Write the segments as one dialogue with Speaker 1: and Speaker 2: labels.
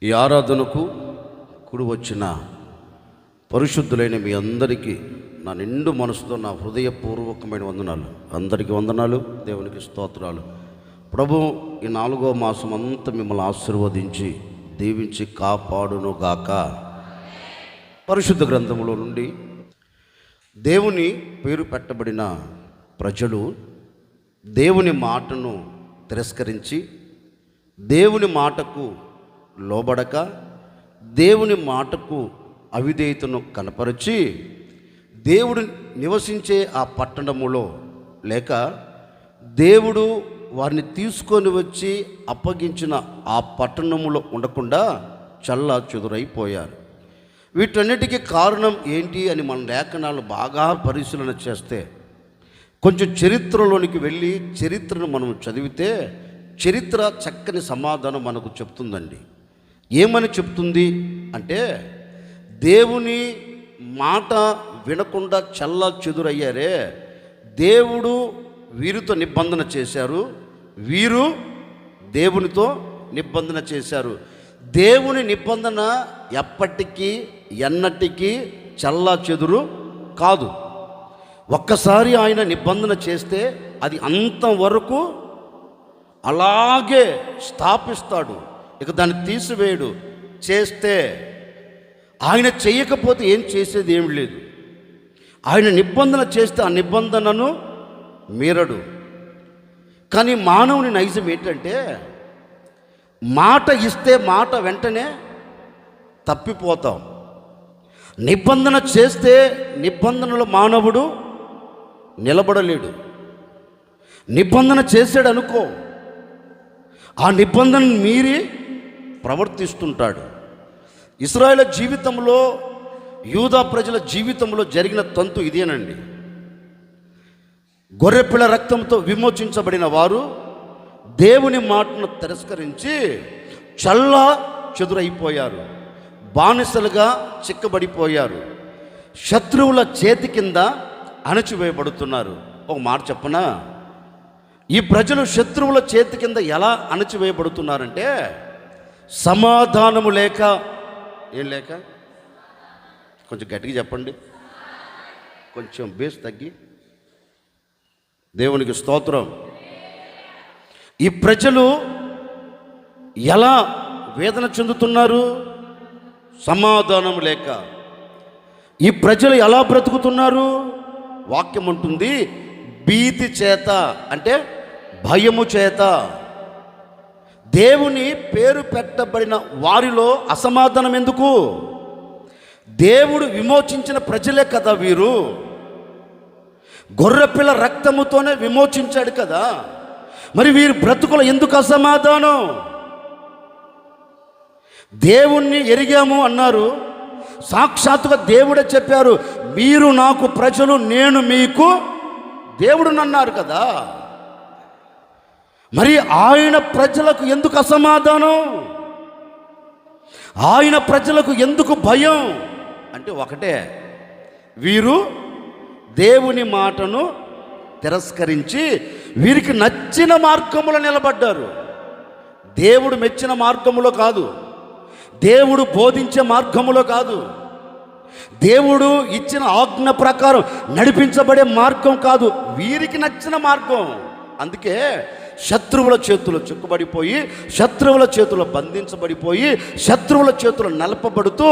Speaker 1: ఈ ఆరాధనకు కూడి వచ్చిన పరిశుద్ధులైన మీ అందరికీ నా నిండు మనసుతో నా హృదయపూర్వకమైన వందనాలు. అందరికీ వందనాలు, దేవునికి స్తోత్రాలు. ప్రభు ఈ 4వ మాసం అంతా మిమ్మల్ని ఆశీర్వదించి దీవించి కాపాడును గాక. పరిశుద్ధ గ్రంథంలో నుండి దేవుని పేరు పెట్టబడిన ప్రజలు దేవుని మాటను తిరస్కరించి దేవుని మాటకు లోబడక దేవుని మాటకు అవిధేయతను కనపరిచి దేవుడు నివసించే ఆ పట్టణములో లేక దేవుడు వారిని తీసుకొని వచ్చి అప్పగించిన ఆ పట్టణములో ఉండకుండా చల్లా చెదురైపోయారు. వీటన్నిటికీ కారణం ఏంటి అని మన లేఖనాలు బాగా పరిశీలన చేస్తే, కొంచెం చరిత్రలోనికి వెళ్ళి చరిత్రను మనం చదివితే చరిత్ర చక్కని సమాధానం మనకు చెప్తుందండి. ఏమని చెప్తుంది అంటే, దేవుని మాట వినకుండా చల్లా చెదురయ్యారే, దేవుడు వీరితో నిబంధన చేశారు, వీరు దేవునితో నిబంధన చేశారు. దేవుని నిబంధన ఎప్పటికీ ఎన్నటికీ చల్లా చెదురు కాదు. ఒక్కసారి ఆయన నిబంధన చేస్తే అది అంతవరకు అలాగే స్థాపిస్తాడు, ఇక దాన్ని తీసివేయడు. చేస్తే ఆయన చేయకపోతే ఏం చేసేది ఏమి లేదు. ఆయన నిబంధన చేస్తే ఆ నిబంధనను మీరడు. కానీ మానవుని నైజం ఏంటంటే, మాట ఇస్తే మాట వెంటనే తప్పిపోతాం. నిబంధన చేస్తే నిబంధనలో మానవుడు నిలబడలేడు. నిబంధన చేశాడు అనుకో, ఆ నిబంధనను మీరి ప్రవర్తిస్తుంటాడు. ఇశ్రాయేలు జీవితంలో, యూదా ప్రజల జీవితంలో జరిగిన తంతు ఇదేనండి. గొర్రెపిల్ల రక్తంతో విమోచించబడిన వారు దేవుని మాటను తిరస్కరించి చల్లా చెదురైపోయారు, బానిసలుగా చిక్కబడిపోయారు, శత్రువుల చేతి కింద అణచివేయబడుతున్నారు. ఒక మాట చెప్పనా, ఈ ప్రజలు శత్రువుల చేతి కింద ఎలా అణచివేయబడుతున్నారంటే, సమాధానము లేక. ఏం లేక? కొంచెం గట్టిగా చెప్పండి, కొంచెం బేస్ తగ్గి. దేవునికి స్తోత్రం. ఈ ప్రజలు ఎలా వేదన చెందుతున్నారు? సమాధానం లేక. ఈ ప్రజలు ఎలా బ్రతుకుతున్నారు? వాక్యం ఉంటుంది, భీతి చేత, అంటే భయము చేత. దేవుని పేరు పెట్టబడిన వారిలో అసమాధానం ఎందుకు? దేవుడు విమోచించిన ప్రజలే కదా వీరు. గొర్రెపిల్ల రక్తముతోనే విమోచించాడు కదా, మరి వీరి బ్రతుకులు ఎందుకు అసమాధానం? దేవుణ్ణి ఎరిగాము అన్నారు, సాక్షాత్తుగా దేవుడే చెప్పారు, మీరు నాకు ప్రజలు, నేను మీకు దేవుడుని అన్నారు కదా. మరి ఆయన ప్రజలకు ఎందుకు అసమాధానం? ఆయన ప్రజలకు ఎందుకు భయం? అంటే ఒకటే, వీరు దేవుని మాటను తిరస్కరించి వీరికి నచ్చిన మార్గములో నిలబడ్డారు. దేవుడు మెచ్చిన మార్గములో కాదు, దేవుడు బోధించే మార్గములో కాదు, దేవుడు ఇచ్చిన ఆజ్ఞ ప్రకారం నడిపించబడే మార్గం కాదు, వీరికి నచ్చిన మార్గం. అందుకే శత్రువుల చేతులు చిక్కుబడిపోయి, శత్రువుల చేతులు బంధించబడిపోయి, శత్రువుల చేతులు నలపబడుతూ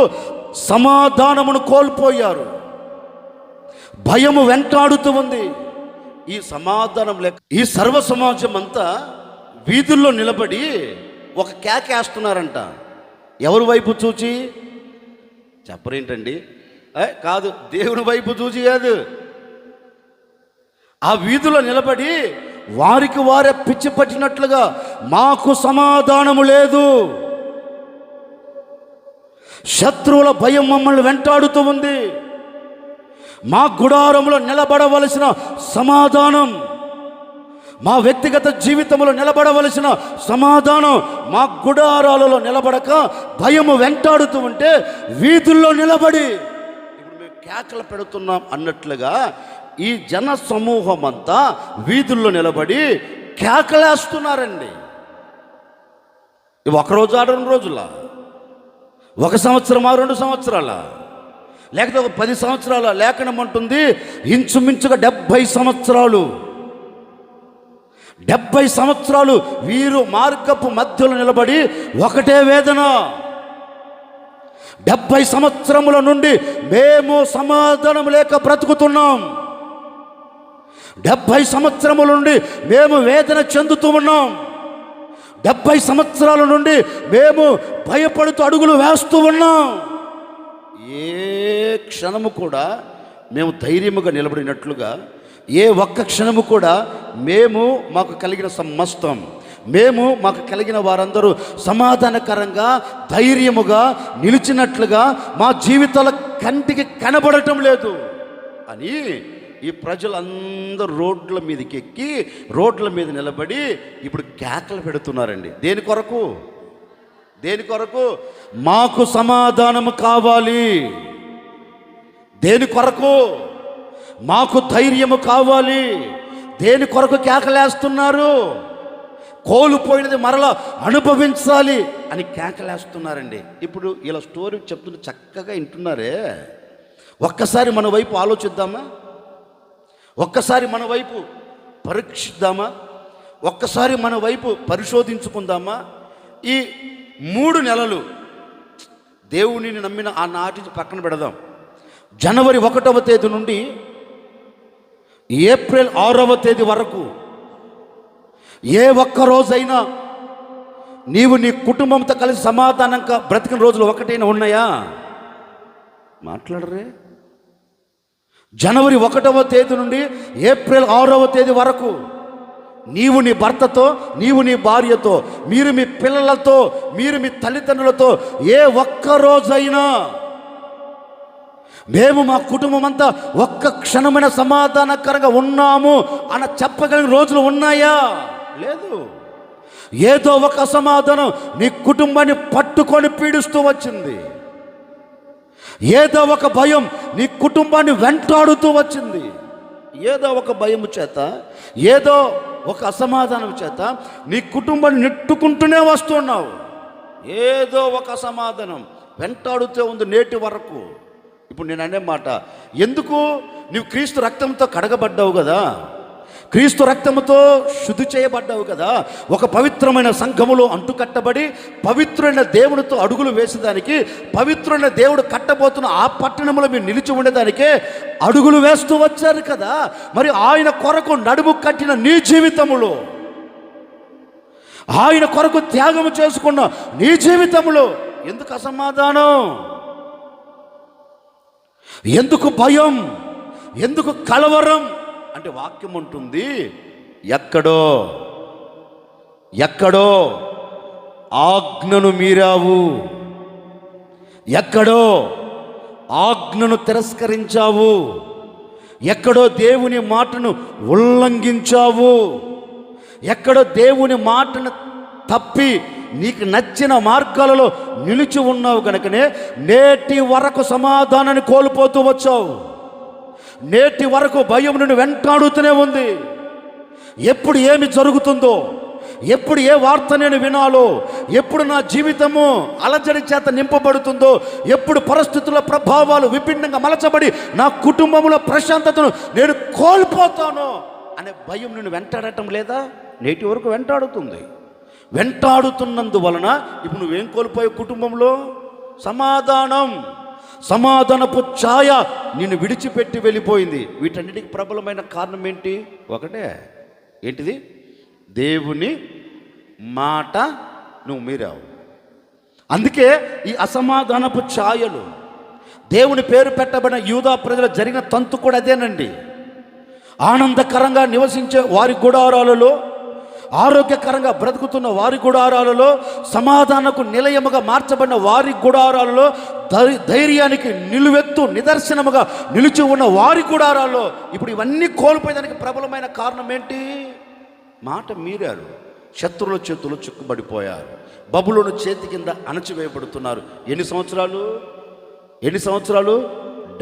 Speaker 1: సమాధానమును కోల్పోయారు. భయము వెంటాడుతూ ఉంది. ఈ సమాధానం లేక ఈ సర్వ సమాజం అంతా వీధుల్లో నిలబడి ఒక కేకేస్తున్నారంట. ఎవరి వైపు చూచి? చెప్పరేంటండి? కాదు, దేవుని వైపు చూచి కాదు. ఆ వీధిలో నిలబడి వారికి వారే పిచ్చి పట్టినట్లుగా, మాకు సమాధానము లేదు, శత్రువుల భయం మమ్మల్ని వెంటాడుతూ ఉంది, మా గుడారంలో నిలబడవలసిన సమాధానం, మా వ్యక్తిగత జీవితంలో నిలబడవలసిన సమాధానం మా గుడారాలలో నిలబడక భయము వెంటాడుతూ ఉంటే వీధుల్లో నిలబడి ఇప్పుడు మేము కేకలు పెడుతున్నాం అన్నట్లుగా ఈ జన సమూహం అంతా వీధుల్లో నిలబడి కేకలేస్తున్నారండి. ఇవి ఒకరోజు 2 రోజుల 1 సంవత్సరమా 2 సంవత్సరాలా, లేకపోతే ఒక 10 సంవత్సరాల? లేఖనం అంటుంది ఇంచుమించుగా 70 సంవత్సరాలు. 70 సంవత్సరాలు వీరు మార్గపు మధ్యలో నిలబడి ఒకటే వేదన. 70 సంవత్సరముల నుండి మేము సమాధానం లేక బ్రతుకుతున్నాం. 70 సంవత్సరముల నుండి మేము వేదన చెందుతూ ఉన్నాం. 70 సంవత్సరాల నుండి మేము భయపడుతూ అడుగులు వేస్తూ ఉన్నాం. ఏ క్షణము కూడా మేము ధైర్యముగా నిలబడినట్లుగా, ఏ ఒక్క క్షణము కూడా మాకు కలిగిన సమస్తం, మాకు కలిగిన వారందరూ సమాధానకరంగా ధైర్యముగా నిలిచినట్లుగా మా జీవితాల కంటికి కనబడటం లేదు అని ఈ ప్రజలందరూ రోడ్ల మీదకి ఎక్కి రోడ్ల మీద నిలబడి ఇప్పుడు కేకలు పెడుతున్నారండి. దేని కొరకు? మాకు సమాధానం కావాలి. దేని కొరకు? మాకు ధైర్యము కావాలి. దేని కొరకు కేకలేస్తున్నారు? కోల్పోయినది మరలా అనుభవించాలి అని కేకలేస్తున్నారండి. ఇప్పుడు ఇలా స్టోరీ చెప్తుంటే చక్కగా వింటున్నారే. ఒక్కసారి మన వైపు ఆలోచిద్దామా? ఒక్కసారి మన వైపు పరీక్షిద్దామా? ఒక్కసారి మన వైపు పరిశోధించుకుందామా? ఈ 3 నెలలు దేవునిని నమ్మిన ఆ నాటి పక్కన పెడదాం. జనవరి 1వ తేదీ నుండి ఏప్రిల్ 6వ తేదీ వరకు ఏ ఒక్క రోజైనా నీవు నీ కుటుంబంతో కలిసి సమాధానంగా బ్రతికిన రోజులు ఒకటైనా ఉన్నాయా? మాట్లాడరే. జనవరి 1వ తేదీ నుండి ఏప్రిల్ 6వ తేదీ వరకు నీవు నీ భర్తతో, నీవు నీ భార్యతో, మీరు మీ పిల్లలతో, మీరు మీ తల్లిదండ్రులతో ఏ ఒక్క రోజైనా మేము మా కుటుంబం అంతా ఒక్క క్షణమైన సమాధానకరంగా ఉన్నాము అని చెప్పగలిగిన రోజులు ఉన్నాయా? లేదు. ఏదో ఒక అసమాధానం నీ కుటుంబాన్ని పట్టుకొని పీడిస్తూ వచ్చింది. ఏదో ఒక భయం నీ కుటుంబాన్ని వెంటాడుతూ వచ్చింది. ఏదో ఒక భయం చేత, ఏదో ఒక అసమాధానం చేత నీ కుటుంబాన్ని నెట్టుకుంటూనే వస్తున్నావు. ఏదో ఒక అసమాధానం వెంటాడుతూ ఉంది నేటి వరకు. ఇప్పుడు నేను అనే మాట, ఎందుకు? నీవు క్రీస్తు రక్తంతో కడగబడ్డావు కదా, క్రీస్తు రక్తముతో శుద్ధి చేయబడ్డావు కదా, ఒక పవిత్రమైన సంఘములో అంటుకట్టబడి పవిత్రమైన దేవునితో అడుగులు వేసేదానికి, పవిత్రమైన దేవుడు కట్టబోతున్న ఆ పట్టణంలో మీరు నిలిచి ఉండేదానికే అడుగులు వేస్తూ వచ్చారు కదా. మరి ఆయన కొరకు నడుము కట్టిన నీ జీవితములో, ఆయన కొరకు త్యాగం చేసుకున్న నీ జీవితంలో ఎందుకు అసమాధానం? ఎందుకు భయం? ఎందుకు కలవరం? అంటే వాక్యం ఉంటుంది, ఎక్కడో ఆజ్ఞను మీరావు, ఎక్కడో ఆజ్ఞను తిరస్కరించావు, ఎక్కడో దేవుని మాటను ఉల్లంఘించావు, ఎక్కడో దేవుని మాటను తప్పి నీకు నచ్చిన మార్గాలలో నిలిచి ఉన్నావు కనుకనే నేటి వరకు సమాధానాన్ని కోల్పోతూ వచ్చావు. నేటి వరకు భయం నుండి వెంటాడుతూనే ఉంది. ఎప్పుడు ఏమి జరుగుతుందో, ఎప్పుడు ఏ వార్త నేను వినాలో, ఎప్పుడు నా జీవితము అలజడి చేత నింపబడుతుందో, ఎప్పుడు పరిస్థితుల ప్రభావాలు విభిన్నంగా మలచబడి నా కుటుంబంలో ప్రశాంతతను నేను కోల్పోతాను అనే భయం నేను వెంటాడటం లేదా? నేటి వరకు వెంటాడుతుంది. వెంటాడుతున్నందువలన ఇప్పుడు నువ్వేం కోల్పోయే కుటుంబంలో? సమాధానపు ఛాయ నిన్ను విడిచిపెట్టి వెళ్ళిపోయింది. వీటన్నిటికి ప్రబలమైన కారణం ఏంటి? ఏంటిది? దేవుని మాట నువ్వు మీరావు. అందుకే ఈ అసమాధానపు ఛాయలు, దేవుని పేరు పెట్టబడిన యూదా ప్రజలు జరిగిన తంతు కూడా అదేనండి. ఆనందకరంగా నివసించే వారి గుడారాలలో, ఆరోగ్యకరంగా బ్రతుకుతున్న వారి గుడారాలలో, సమాధానకు నిలయముగా మార్చబడిన వారి గుడారాలలో, ధైర్యానికి నిలువెత్తు నిదర్శనముగా నిలిచి ఉన్న వారి గుడారాల్లో ఇప్పుడు ఇవన్నీ కోల్పోయేదానికి ప్రబలమైన కారణం ఏంటి? మాట మీరారు. శత్రువుల చేతులు చిక్కుబడిపోయారు. బబులోను చేతి కింద అణచివేయబడుతున్నారు. ఎన్ని సంవత్సరాలు?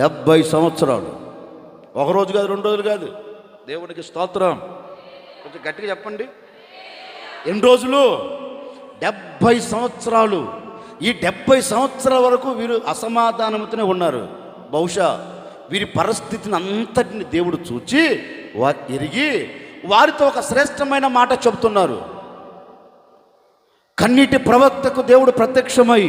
Speaker 1: 70 సంవత్సరాలు. ఒక రోజు కాదు, 2 రోజులు కాదు. దేవునికి స్తోత్రం. కొంచెం గట్టిగా చెప్పండి. ఎన్ని రోజులు? 70 సంవత్సరాలు ఈ 70 సంవత్సరాల వరకు వీరు అసమాధానంతోనే ఉన్నారు. బహుశా వీరి పరిస్థితిని అంతటిని దేవుడు చూచి ఎరిగి వారితో ఒక శ్రేష్టమైన మాట చెబుతున్నారు. కన్నీటి ప్రవక్తకు దేవుడు ప్రత్యక్షమై,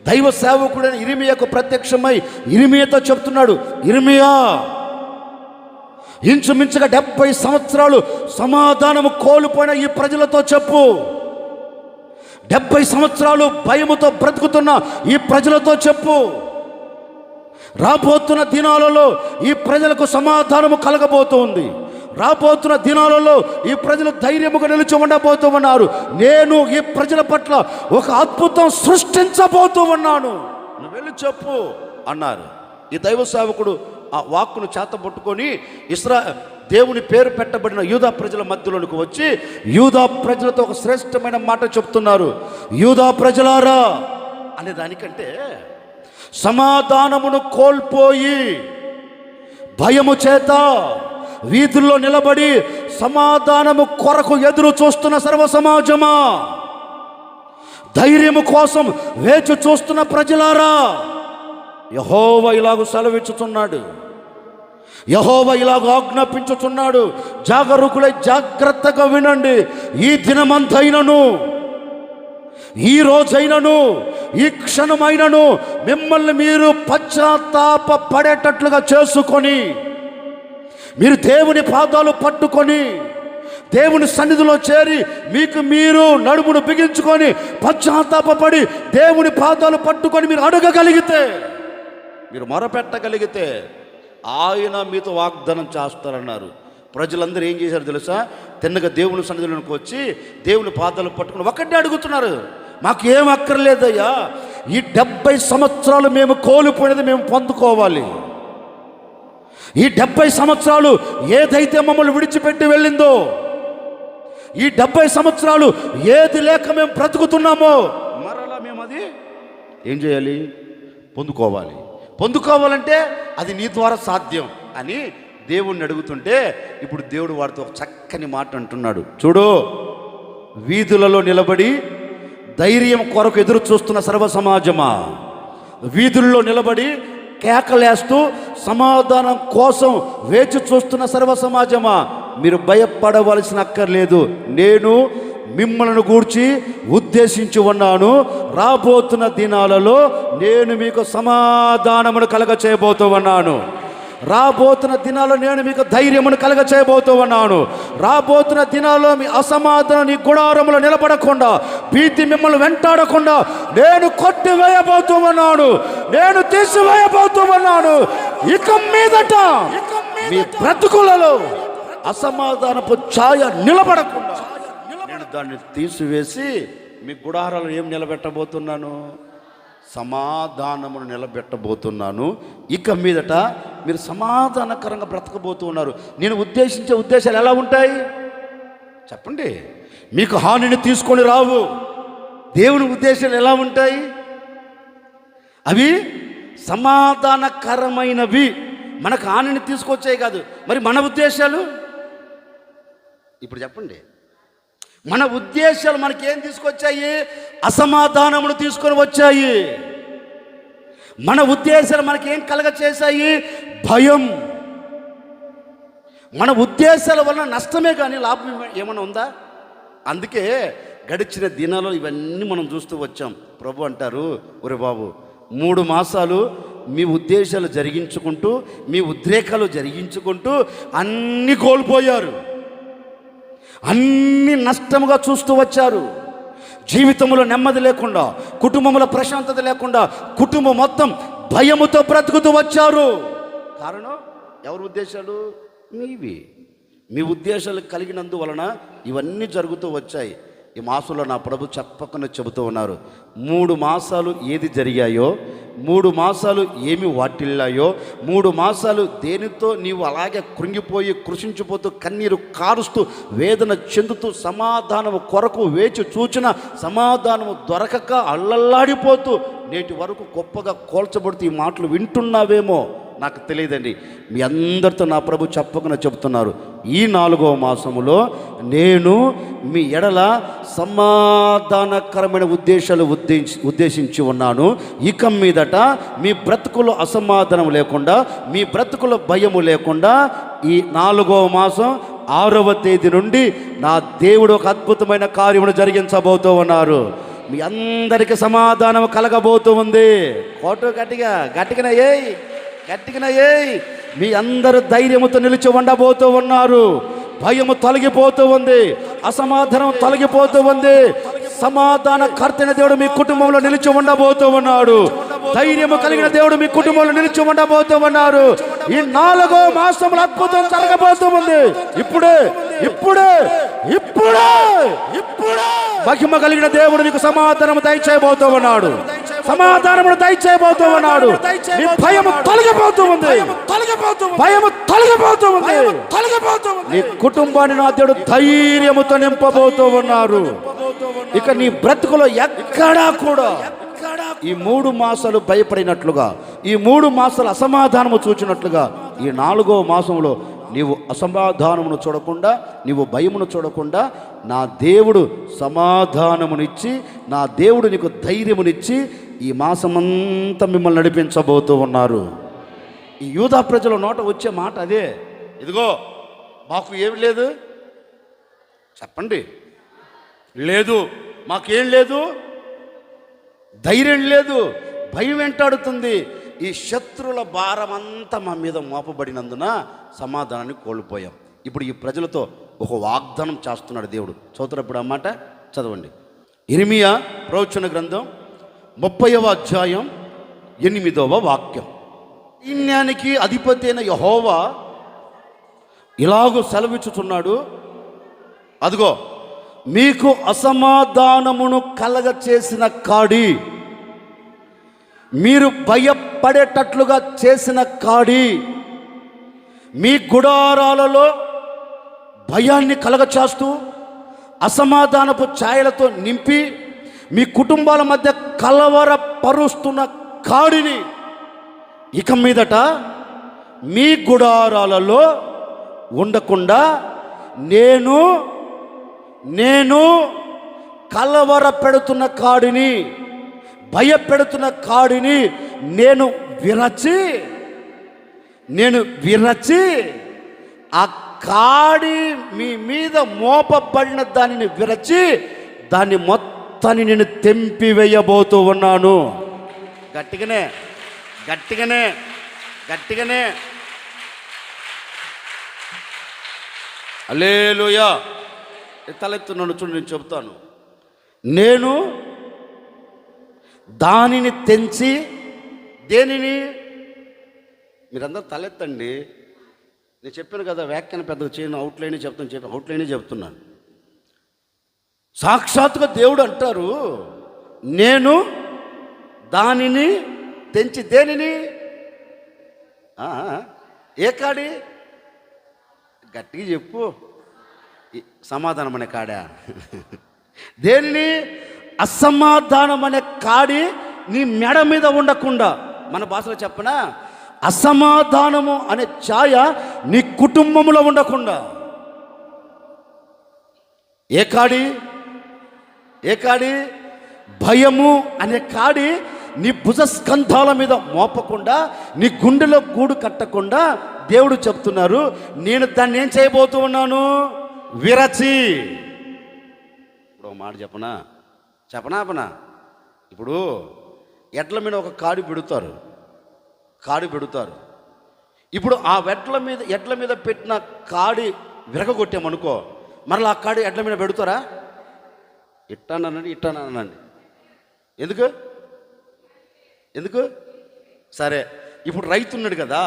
Speaker 1: దైవ సేవకుడైన ఇర్మీయాకు ప్రత్యక్షమై ఇర్మీయాతో చెప్తున్నాడు, ఇర్మీయా, ఇంచుమించుగా 70 సంవత్సరాలు సమాధానము కోల్పోయిన ఈ ప్రజలతో చెప్పు, 70 సంవత్సరాలు భయముతో బ్రతుకుతున్న ఈ ప్రజలతో చెప్పు, రాబోతున్న దినాలలో ఈ ప్రజలకు సమాధానము కలగబోతుంది. రాబోతున్న దినాలలో ఈ ప్రజలు ధైర్యముగా నిలిచి ఉండబోతూ ఉన్నారు. నేను ఈ ప్రజల పట్ల ఒక అద్భుతం సృష్టించబోతూ ఉన్నాను, నువ్వు వెళ్ళి చెప్పు అన్నారు. ఈ దైవ సేవకుడు ఆ వాక్కును చేతబట్టుకొని దేవుని పేరు పెట్టబడిన యూదా ప్రజల మధ్యలోనికి వచ్చి యూదా ప్రజలతో ఒక శ్రేష్టమైన మాట చెప్తున్నారు. యూదా ప్రజలారా అనే దానికంటే సమాధానమును కోల్పోయి భయము చేత వీధుల్లో నిలబడి సమాధానము కొరకు ఎదురు చూస్తున్న సర్వ సమాజమా, ధైర్యము కోసం వేచి చూస్తున్న ప్రజలారా, యెహోవా ఇలాగ సెలవిచ్చుచున్నాడు, యెహోవా ఇలాగ ఆజ్ఞాపించుచున్నాడు, జాగరూకులై జాగ్రత్తగా వినండి. ఈ దినమంతైనను, ఈ రోజైనను, ఈ క్షణమైనను మిమ్మల్ని మీరు పశ్చాత్తాప పడేటట్లుగా చేసుకొని, మీరు దేవుని పాదాలు పట్టుకొని దేవుని సన్నిధిలో చేరి మీకు మీరు నడుమును బిగించుకొని పశ్చాత్తాపడి దేవుని పాదాలు పట్టుకొని మీరు అడగగలిగితే, మీరు మొరపెట్టగలిగితే ఆయన మీతో వాగ్దానం చేస్తారన్నారు. ప్రజలందరూ ఏం చేశారు తెలుసా? తిన్నగా దేవుని సన్నిధిలోకి వచ్చి దేవుని పాదాలు పట్టుకుని ఒకటే అడుగుతున్నారు, మాకు ఏం అక్కర్లేదయ్యా, ఈ 70 సంవత్సరాలు మేము కోల్పోయినది మేము పొందుకోవాలి. ఈ 70 సంవత్సరాలు ఏదైతే మమ్మల్ని విడిచిపెట్టి వెళ్ళిందో, ఈ 70 సంవత్సరాలు ఏది లేక మేము బ్రతుకుతున్నామో మరలా మేము అది ఏం చేయాలి? పొందుకోవాలి. పొందుకోవాలంటే అది నీ ద్వారా సాధ్యం అని దేవుణ్ణి అడుగుతుంటే ఇప్పుడు దేవుడు వారితో ఒక చక్కని మాట అంటున్నాడు. చూడు, వీధులలో నిలబడి ధైర్యం కొరకు ఎదురు చూస్తున్న సర్వ సమాజమా, వీధుల్లో నిలబడి కేకలేస్తూ సమాధానం కోసం వేచి చూస్తున్న సర్వ సమాజమా, మీరు భయపడవలసిన అక్కర్లేదు. నేను మిమ్మల్ని గూర్చి ఉద్దేశించి ఉన్నాను. రాబోతున్న దినాలలో నేను మీకు సమాధానమును కలగ చేయబోతూ ఉన్నాను. రాబోతున్న దినాల్లో నేను మీకు ధైర్యమును కలగ చేయబోతూ ఉన్నాను. రాబోతున్న దినాల్లో మీ అసమాధానం నీ గుడారములో నిలబడకుండా, భీతి మిమ్మల్ని వెంటాడకుండా నేను కొట్టివేయబోతూ ఉన్నాను, నేను తీసివేయబోతూ ఉన్నాను. ఇక మీదట మీ బ్రతుకులలో అసమాధానపు ఛాయ నిలబడకుండా నేను దాన్ని తీసివేసి మీ గుడారాలు ఏం నిలబెట్టబోతున్నాను? సమాధానమును నిలబెట్టబోతున్నాను. ఇక మీదట మీరు సమాధానకరంగా బ్రతకబోతూ ఉన్నారు. నేను ఉద్దేశించే ఉద్దేశాలు ఎలా ఉంటాయి చెప్పండి? మీకు హానిని తీసుకొని రావు. దేవుని ఉద్దేశాలు ఎలా ఉంటాయి? అవి సమాధానకరమైనవి, మనకు హానిని తీసుకొచ్చాయి కాదు. మరి మన ఉద్దేశాలు ఇప్పుడు చెప్పండి. మన ఉద్దేశాలు మనకేం తీసుకొచ్చాయి? అసమాధానమును తీసుకొని వచ్చాయి. మన ఉద్దేశాలు మనకేం కలగ చేశాయి? భయం. మన ఉద్దేశాల వలన నష్టమే కానీ లాభం ఏమైనా ఉందా? అందుకే గడిచిన దినాల్లో ఇవన్నీ మనం చూస్తూ వచ్చాం. ప్రభు అంటారు, ఒరే బాబు, 3 మాసాలు మీ ఉద్దేశాలు జరిగించుకుంటూ, మీ ఉద్రేకాలు జరిగించుకుంటూ అన్నీ కోల్పోయారు, అన్ని నష్టముగా చూస్తూ వచ్చారు. జీవితంలో నెమ్మది లేకుండా, కుటుంబంలో ప్రశాంతత లేకుండా, కుటుంబం మొత్తం భయముతో బ్రతుకుతూ వచ్చారు. కారణం ఎవరి ఉద్దేశాలు? మీవి. మీ ఉద్దేశాలు కలిగినందువలన ఇవన్నీ జరుగుతూ వచ్చాయి. ఈ మాసంలో నా ప్రభు చెప్పకుండా చెబుతూ ఉన్నారు, 3 మాసాలు ఏది జరిగాయో, 3 మాసాలు ఏమి వాటిల్లాయో, 3 మాసాలు దేనితో నీవు అలాగే కృంగిపోయి కృషించిపోతూ కన్నీరు కారుస్తూ వేదన చెందుతూ సమాధానము కొరకు వేచి చూచిన సమాధానము దొరకక అల్లల్లాడిపోతూ నేటి వరకు గొప్పగా కోల్చబడుతూ ఈ మాటలు వింటున్నావేమో. నాకు తెలియదండి. మీ అందరితో నా ప్రభు చెప్పకుండా చెబుతున్నారు, ఈ 4వ మాసములో నేను మీ ఎడల సమాధానకరమైన ఉద్దేశాలు ఉద్దేశించి ఉన్నాను. ఇక మీదట మీ బ్రతుకులో అసమాధానం లేకుండా, మీ బ్రతుకులో భయము లేకుండా ఈ 4వ మాసం 6వ తేదీ నుండి నా దేవుడు ఒక అద్భుతమైన కార్యమును జరిగించబోతూ ఉన్నారు. మీ అందరికీ సమాధానం కలగబోతూ ఉంది. కోట గట్టిగా ఏయ్ మీ అందరూ ధైర్యముతో నిలిచి ఉండబోతూ ఉన్నారు. భయము తొలగిపోతూ ఉంది, అసమాధానం తొలగిపోతూ ఉంది. సమాధాన కర్తైన దేవుడు మీ కుటుంబంలో నిలిచి ఉండబోతూ ఉన్నాడు. ధైర్యము కలిగిన దేవుడు మీ కుటుంబంలో నిలిచి ఉండబోతూ ఉన్నారు. ఈ 4వ మాసంలో అద్భుతం జరగబోతూ ఉంది. ఇప్పుడే మహిమ కలిగిన దేవుడు నీకు సమాధానము దయచేయబోతూ ఉన్నాడు. సమాధానమును దయచేయబోతూ ఉన్నాడు. నీ భయము తొలగిపోతూ ఉంది. భయము తొలగిపోతూ ఉంది. నీ కుటుంబాన్ని నా దేవుడు ధైర్యముతో నింపబోతూ ఉన్నారు. ఇక నీ బ్రతుకులో ఎక్కడా కూడా ఈ 3 మాసాలు భయపడినట్లుగా, ఈ 3 మాసాలు అసమాధానము చూచినట్లుగా, ఈ 4వ మాసంలో నీవు అసమాధానమును చూడకుండా, నీవు భయమును చూడకుండా, నా దేవుడు సమాధానమునిచ్చి, నా దేవుడు నీకు ధైర్యమునిచ్చి ఈ మాసమంతా మిమ్మల్ని నడిపించబోతూ ఉన్నారు. ఈ యూదా ప్రజల నోట వచ్చే మాట అదే, ఇదిగో మాకు ఏమి లేదు చెప్పండి, లేదు మాకేం లేదు, ధైర్యం లేదు, భయం వెంటాడుతుంది. ఈ శత్రువుల భారం అంతా మా మీద మోపబడినందున సమాధానాన్ని కోల్పోయాం. ఇప్పుడు ఈ ప్రజలతో ఒక వాగ్దానం చేస్తున్నాడు దేవుడు. చదువుతున్నప్పుడు ఆ మాట చదవండి. ఇర్మియా ప్రవచన గ్రంథం 30వ అధ్యాయం 8వ వాక్యం. సైన్యానికి అధిపతి అయిన యెహోవా ఇలాగూ సెలవిచ్చుచున్నాడు, అదిగో మీకు అసమాధానమును కలగ చేసిన కాడి, మీరు భయపడేటట్లుగా చేసిన కాడి, మీ గుడారాలలో భయాన్ని కలగచేస్తూ అసమాధానపు ఛాయలతో నింపి మీ కుటుంబాల మధ్య కలవరపరుస్తున్న కాడిని ఇక మీదట మీ గుడారాలలో ఉండకుండా నేను కలవర పెడుతున్న కాడిని, భయపెడుతున్న కాడిని నేను విరచి ఆ కాడి మీ మీద మోపబడిన దానిని విరచి దాన్ని మొత్తాన్ని నేను తెంపివేయబోతూ ఉన్నాను. గట్టిగానే హల్లెలూయా. తలెత్తున్నాను చూడు, నేను చెబుతాను. నేను దానిని తెంచి, దేనిని? మీరందరూ తలెత్తండి. నేను చెప్పాను కదా, వ్యాఖ్యానం పెద్దగా చేయను, అవుట్లైనే చెప్తున్నాను. సాక్షాత్తుగా దేవుడు అంటారు, నేను దానిని తెంచి, దేనిని? ఏ కాడి? గట్టిగా చెప్పు. సమాధానం అనే కాడా? దేనిని? అసమాధానం అనే కాడి నీ మెడ మీద ఉండకుండా, మన భాషలో చెప్పనా, అసమాధానము అనే ఛాయ నీ కుటుంబంలో ఉండకుండా. ఏ కాడి? భయము అనే కాడి నీ భుజస్కంధాల మీద మోపకుండా, నీ గుండెలో గూడు కట్టకుండా దేవుడు చెప్తున్నారు, నేను దాన్ని ఏం చేయబోతూ ఉన్నాను? విరచి. ఇప్పుడు ఒక మాట చెప్పనా? ఇప్పుడు ఎడ్ల మీద ఒక కాడి పెడతారు. ఇప్పుడు ఆ ఎడ్ల మీద పెట్టిన కాడి విరగొట్టామనుకో, మరలా ఆ కాడి ఎడ్ల మీద పెడతారా? ఇట్టానండి. ఎందుకు? సరే, ఇప్పుడు రైతు ఉన్నాడు కదా,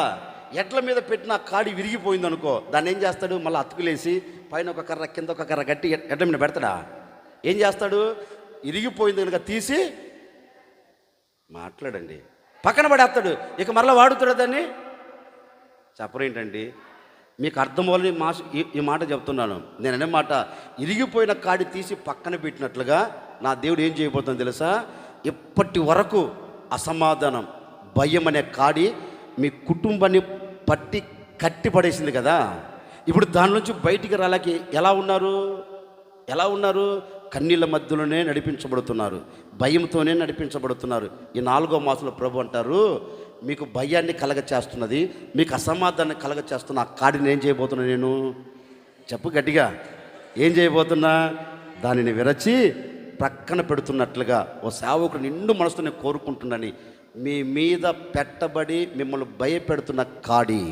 Speaker 1: ఎడ్ల మీద పెట్టిన కాడి విరిగిపోయింది అనుకో, దాన్ని ఏం చేస్తాడు? మళ్ళీ అతుకులేసి పైన ఒక కర్ర కింద ఒక కర్ర గట్టి ఎడ్ల మీద పెడతాడా? ఏం చేస్తాడు? ఇరిగిపోయింది కనుక తీసి మాట్లాడండి పక్కన పడేస్తాడు. ఇక మరలా వాడుతాడు దాన్ని. చెప్పరేంటండి? మీకు అర్థం వల్ల ఈ మాట చెప్తున్నాను. నేను అనే మాట, ఇరిగిపోయిన కాడి తీసి పక్కన పెట్టినట్లుగా నా దేవుడు ఏం చేయబోతుందో తెలుసా? ఇప్పటి వరకు అసమాధానం, భయం అనే కాడి మీ కుటుంబాన్ని పట్టి కట్టి పడేసింది కదా. ఇప్పుడు దాని నుంచి బయటికి రాలేక ఎలా ఉన్నారు? కన్నీళ్ళ మధ్యలోనే నడిపించబడుతున్నారు, భయంతోనే నడిపించబడుతున్నారు. ఈ 4వ మాసంలో ప్రభు అంటారు, మీకు భయాన్ని కలగ చేస్తున్నది, మీకు అసమాధానాన్ని కలగ చేస్తున్న ఆ కాడిని ఏం చేయబోతున్నా నేను? చెప్పు గట్టిగా, ఏం చేయబోతున్నా? దానిని విరచి ప్రక్కన పెడుతున్నట్లుగా ఓ సేవకుడు నిండు మనసుతో నేను కోరుకుంటున్నాను. మీ మీద పెట్టబడి మిమ్మల్ని భయపెడుతున్న కాడి,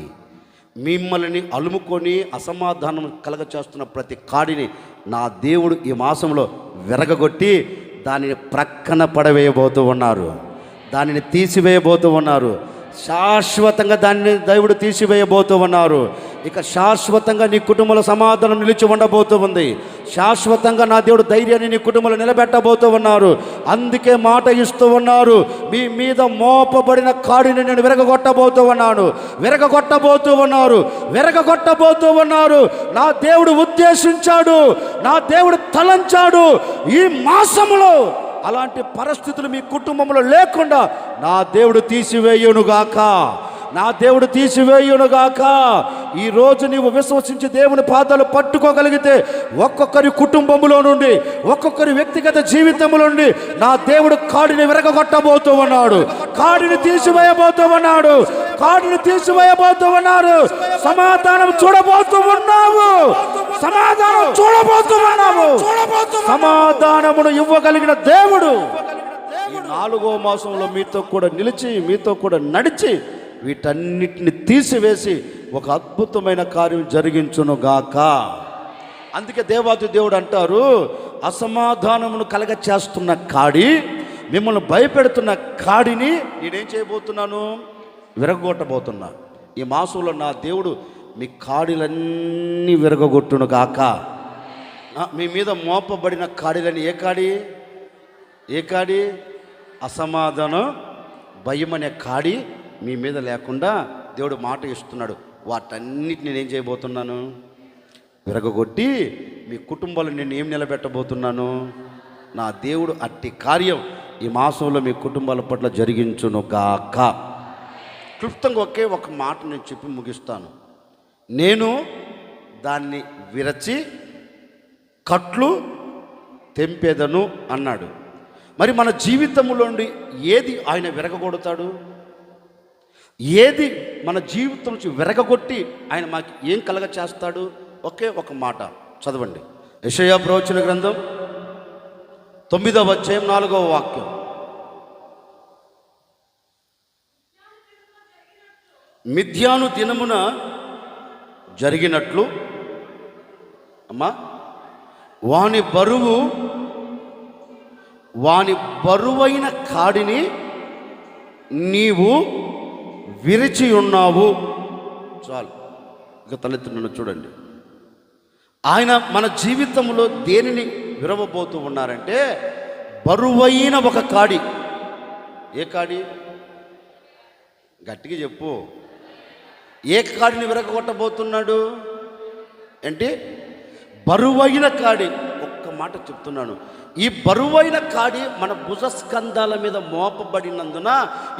Speaker 1: మిమ్మల్ని అలుముకొని అసమాధానం కలగ చేస్తున్న ప్రతి కాడిని నా దేవుడు ఈ మాసంలో విరగగొట్టి దానిని ప్రక్కన పడవేయబోతూ ఉన్నారు, దానిని తీసివేయబోతూ ఉన్నారు. శాశ్వతంగా దాన్ని దేవుడు తీసివేయబోతూ ఉన్నారు. ఇక శాశ్వతంగా నీ కుటుంబంలో సమాధానం నిలిచి ఉండబోతూ ఉంది. శాశ్వతంగా నా దేవుడు ధైర్యాన్ని నీ కుటుంబంలో నిలబెట్టబోతూ ఉన్నారు. అందుకే మాట ఇస్తూ ఉన్నారు, మీ మీద మోపబడిన కాడిని నేను విరగొట్టబోతూ ఉన్నారు. నా దేవుడు ఉద్దేశించాడు, నా దేవుడు తలంచాడు ఈ మాసములో అలాంటి పరిస్థితులు మీ కుటుంబంలో లేకుండా నా దేవుడు తీసివేయునుగాక. ఈరోజు నీవు విశ్వసించి దేవుని పాదాలు పట్టుకోగలిగితే ఒక్కొక్కరి కుటుంబంలో నుండి, ఒక్కొక్కరి వ్యక్తిగత జీవితంలో నుండి నా దేవుడు కాడిని విరగొట్టబోతూ ఉన్నాడు, కాడిని తీసివేయబోతూ ఉన్నాడు. సమాధానం చూడబోతూ ఉన్నావు. సమాధానమును ఇవ్వగలిగిన దేవుడు ఈ 4వ మాసంలో మీతో కూడా నిలిచి, మీతో కూడా నడిచి వీటన్నిటిని తీసివేసి ఒక అద్భుతమైన కార్యం జరిగించునుగాక. అందుకే దేవాది దేవుడు అంటారు, అసమాధానమును కలగ చేస్తున్న కాడి, మిమ్మల్ని భయపెడుతున్న కాడిని నేనేం చేయబోతున్నాను? విరగొట్టబోతున్నా. ఈ మాసంలో నా దేవుడు మీ కాడిలన్నీ విరగొట్టునుగాక. మీ మీద మోపబడిన కాడిలని ఏ కాడి? అసమాధానం, భయం అనే కాడి మీ మీద లేకుండా దేవుడు మాట ఇస్తున్నాడు. వాటన్నిటిని నేనేం చేయబోతున్నాను? విరగొట్టి మీ కుటుంబాలు నేను ఏం నిలబెట్టబోతున్నాను? నా దేవుడు అట్టి కార్యం ఈ మాసంలో మీ కుటుంబాల పట్ల జరిగించునుగాక. క్లుప్తంగా ఒకే ఒక మాట నేను చెప్పి ముగిస్తాను. నేను దాన్ని విరచి కట్లు తెంపేదను అన్నాడు. మరి మన జీవితంలోండి ఏది ఆయన విరగొడతాడు? ఏది మన జీవితం నుంచి విరగొట్టి ఆయన మాకు ఏం కలగ చేస్తాడు? ఒకే ఒక మాట చదవండి. యెషయా ప్రవచన గ్రంథం 9వ అధ్యాయం 4వ వాక్యం. మిథ్యాను దినమున జరిగినట్లు అమ్మా, వాని బరువైన కాడిని నీవు విరిచి ఉన్నావు. చాలు, ఇక తలెత్తునన్ను చూడండి. ఆయన మన జీవితంలో దేనిని విరవబోతూ ఉన్నారంటే బరువైన ఒక కాడి. ఏ కాడి? గట్టిగా చెప్పు. ఏ కాడిని విరగొట్టబోతున్నాడు? ఏంటి? బరువైన కాడి. ఒక్క మాట చెప్తున్నాను, ఈ బరువైన కాడి మన భుజస్కంధాల మీద మోపబడినందున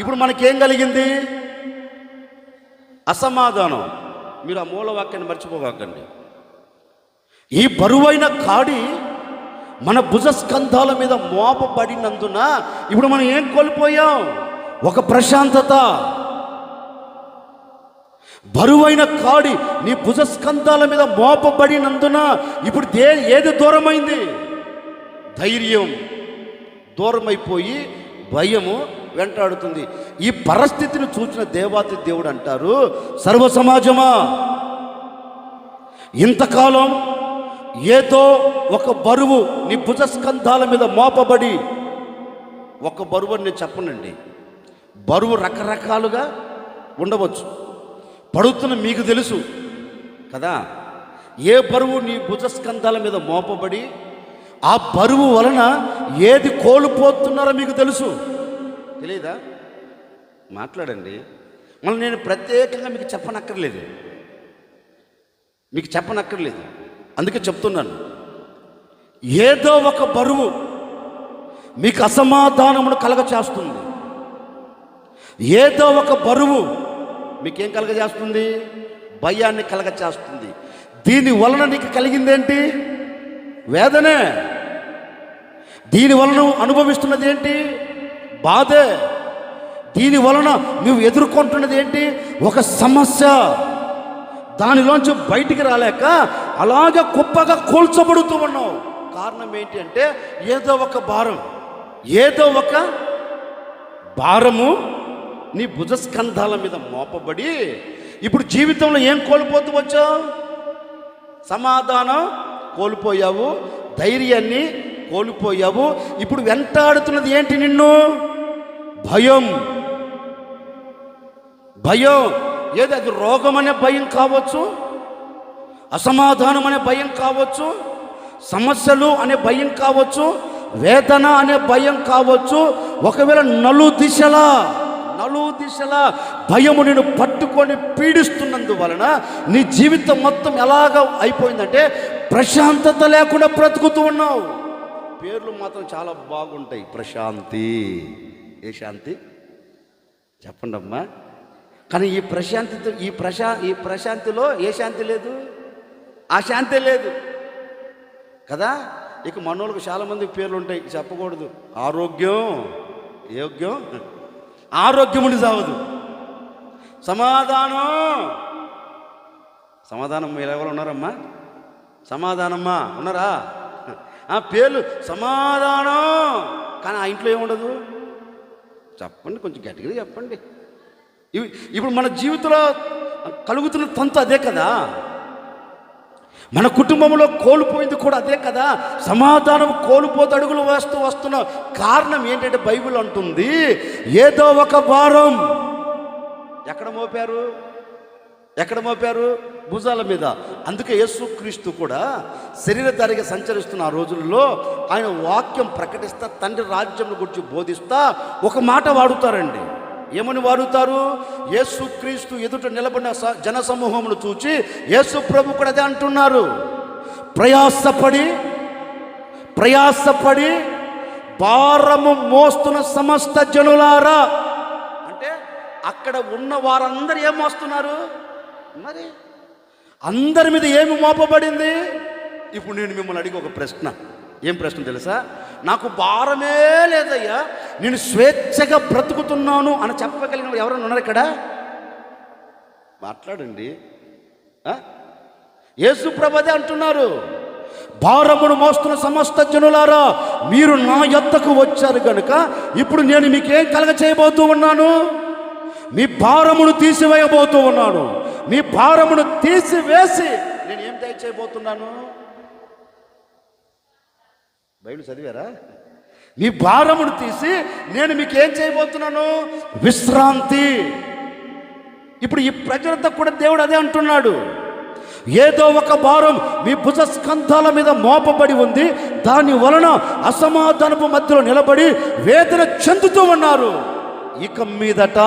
Speaker 1: ఇప్పుడు మనకేం కలిగింది? అసమాధానం. మీరు ఆ మూలవాక్యాన్ని మర్చిపోకండి. ఈ బరువైన కాడి మన భుజస్కంధాల మీద మోపబడినందున ఇప్పుడు మనం ఏం కోల్పోయాం? ఒక ప్రశాంతత. బరువైన కాడి నీ భుజస్కంధాల మీద మోపబడినందున ఇప్పుడు ఏది దూరమైంది? ధైర్యం దూరమైపోయి భయము వెంటాడుతుంది. ఈ పరిస్థితిని చూసిన దేవాతి దేవుడు అంటారు, సర్వ సమాజమా, ఇంతకాలం ఏదో ఒక బరువు నీ భుజస్కంధాల మీద మోపబడి, ఒక బరువు అని నేను చెప్పనండి, బరువు రకరకాలుగా ఉండవచ్చు. పడుతున్న మీకు తెలుసు కదా, ఏ బరువు నీ భుజస్కంధాల మీద మోపబడి ఆ బరువు వలన ఏది కోల్పోతున్నారో మీకు తెలుసు. తెలియదా? మాట్లాడండి. మళ్ళీ నేను ప్రత్యేకంగా మీకు చెప్పనక్కర్లేదు, అందుకే చెప్తున్నాను. ఏదో ఒక బరువు మీకు అసమాధానమును కలగ చేస్తుంది. ఏదో ఒక బరువు మీకేం కలగజేస్తుంది? భయాన్ని కలగజేస్తుంది. దీని వలన నీకు కలిగిందేంటి? వేదనే. దీని వలన అనుభవిస్తున్నది ఏంటి? బాధే. దీని వలన నువ్వు ఎదుర్కొంటున్నది ఏంటి? ఒక సమస్య. దానిలోంచి బయటికి రాలేక అలాగే కుప్పగా కూల్చబడుతూ ఉన్నావు. కారణం ఏంటి అంటే ఏదో ఒక భారము నీ భుజస్కంధాల మీద మోపబడి ఇప్పుడు జీవితంలో ఏం కోల్పోతూ వచ్చావు? సమాధానం కోల్పోయావు, ధైర్యాన్ని కోల్పోయావు. ఇప్పుడు వెంటాడుతున్నది ఏంటి నిన్ను? భయం. ఏదో అది రోగం అనే భయం కావచ్చు, అసమాధానం అనే భయం కావచ్చు, సమస్యలు అనే భయం కావచ్చు, వేదన అనే భయం కావచ్చు. ఒకవేళ నలు దిశలా భయము నిన్ను పట్టుకొని పీడిస్తున్నందువలన నీ జీవితం మొత్తం ఎలాగ అయిపోయిందంటే ప్రశాంతత లేకుండా బ్రతుకుతూ ఉన్నావు. పేర్లు మాత్రం చాలా బాగుంటాయి. ప్రశాంతి. ఏ శాంతి చెప్పండి అమ్మా. కానీ ఈ ప్రశాంతిలో ఏ శాంతి లేదు? ఆ శాంతి లేదు కదా. ఇక మనోళ్ళకి చాలామంది పేర్లు ఉంటాయి, చెప్పకూడదు. ఆరోగ్యముని సావదు. సమాధానం మీరు ఎవరు ఉన్నారమ్మా? సమాధానమ్మా ఉన్నారా? ఆ పేర్లు సమాధానం, కానీ ఆ ఇంట్లో ఏముండదు. చెప్పండి, కొంచెం గట్టిగా చెప్పండి. ఇప్పుడు మన జీవితంలో కలుగుతున్న తంతు అదే కదా. మన కుటుంబంలో కోల్పోయింది కూడా అదే కదా. సమాధానం కోల్పోతూ అడుగులు వస్తున్న కారణం ఏంటంటే బైబిల్ అంటుంది ఏదో ఒక భారం ఎక్కడ మోపారు? భుజాల మీద. అందుకే యేసుక్రీస్తు కూడా శరీరధారిగా సంచరిస్తున్న ఆ రోజుల్లో ఆయన వాక్యం ప్రకటిస్తా, తండ్రి రాజ్యం గురించి బోధిస్తా ఒక మాట వాడుతారండి. ఏమని వాడుతారు? యేసుక్రీస్తు ఎదుట నిలబడిన జన సమూహమును చూచి యేసు ప్రభు కూడా అదే అంటున్నారు. ప్రయాసపడి భారము మోస్తున్న సమస్త జనులారా. అంటే అక్కడ ఉన్న వారందరూ ఏం మోస్తున్నారు? మరి అందరి మీద ఏమి మోపబడింది? ఇప్పుడు నేను మిమ్మల్ని అడిగి ఒక ప్రశ్న. ఏం ప్రశ్న తెలుసా? నాకు భారమే లేదయ్యా, నేను స్వేచ్ఛగా బ్రతుకుతున్నాను అని చెప్పగలిగిన ఎవరైనా ఉన్నారు ఇక్కడ? మాట్లాడండి. యేసు ప్రభువే అంటున్నారు, భారమును మోస్తున్న సమస్త జనులారా, మీరు నా యొద్దకు వచ్చారు కనుక ఇప్పుడు నేను మీకేం కలగ చేయబోతూ ఉన్నాను? మీ భారమును తీసివేయబోతూ ఉన్నాను. మీ భారమును తీసివేసి నేను ఏం దయచేయబోతున్నాను? బైబిల్ చదివారా? మీ భారమును తీసి నేను మీకు ఏం చేయబోతున్నాను? విశ్రాంతి. ఇప్పుడు ఈ ప్రజలంతా కూడా దేవుడు అదే అంటున్నాడు. ఏదో ఒక భారం మీ భుజస్కంధాల మీద మోపబడి ఉంది, దాని వలన అసమాధానపు మధ్యలో నిలబడి వేదన చెందుతూ ఉన్నారు. ఇక మీదట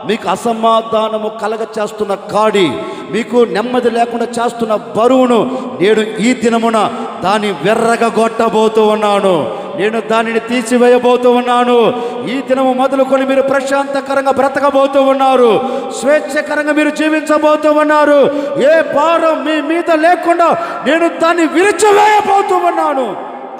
Speaker 1: మీకు అసమాధానము కలగ చేస్తున్న కాడి, మీకు నెమ్మది లేకుండా చేస్తున్న బరువును నేను ఈ దినమున దాన్ని వెర్రగొట్టబోతూ ఉన్నాను. నేను దానిని తీసివేయబోతూ ఉన్నాను. ఈ దినము మొదలుకొని మీరు ప్రశాంతకరంగా బ్రతకబోతూ ఉన్నారు. స్వేచ్ఛకరంగా మీరు జీవించబోతూ ఉన్నారు. ఏ భారం మీ మీద లేకుండా నేను దాన్ని విరిచివేయబోతూ ఉన్నాను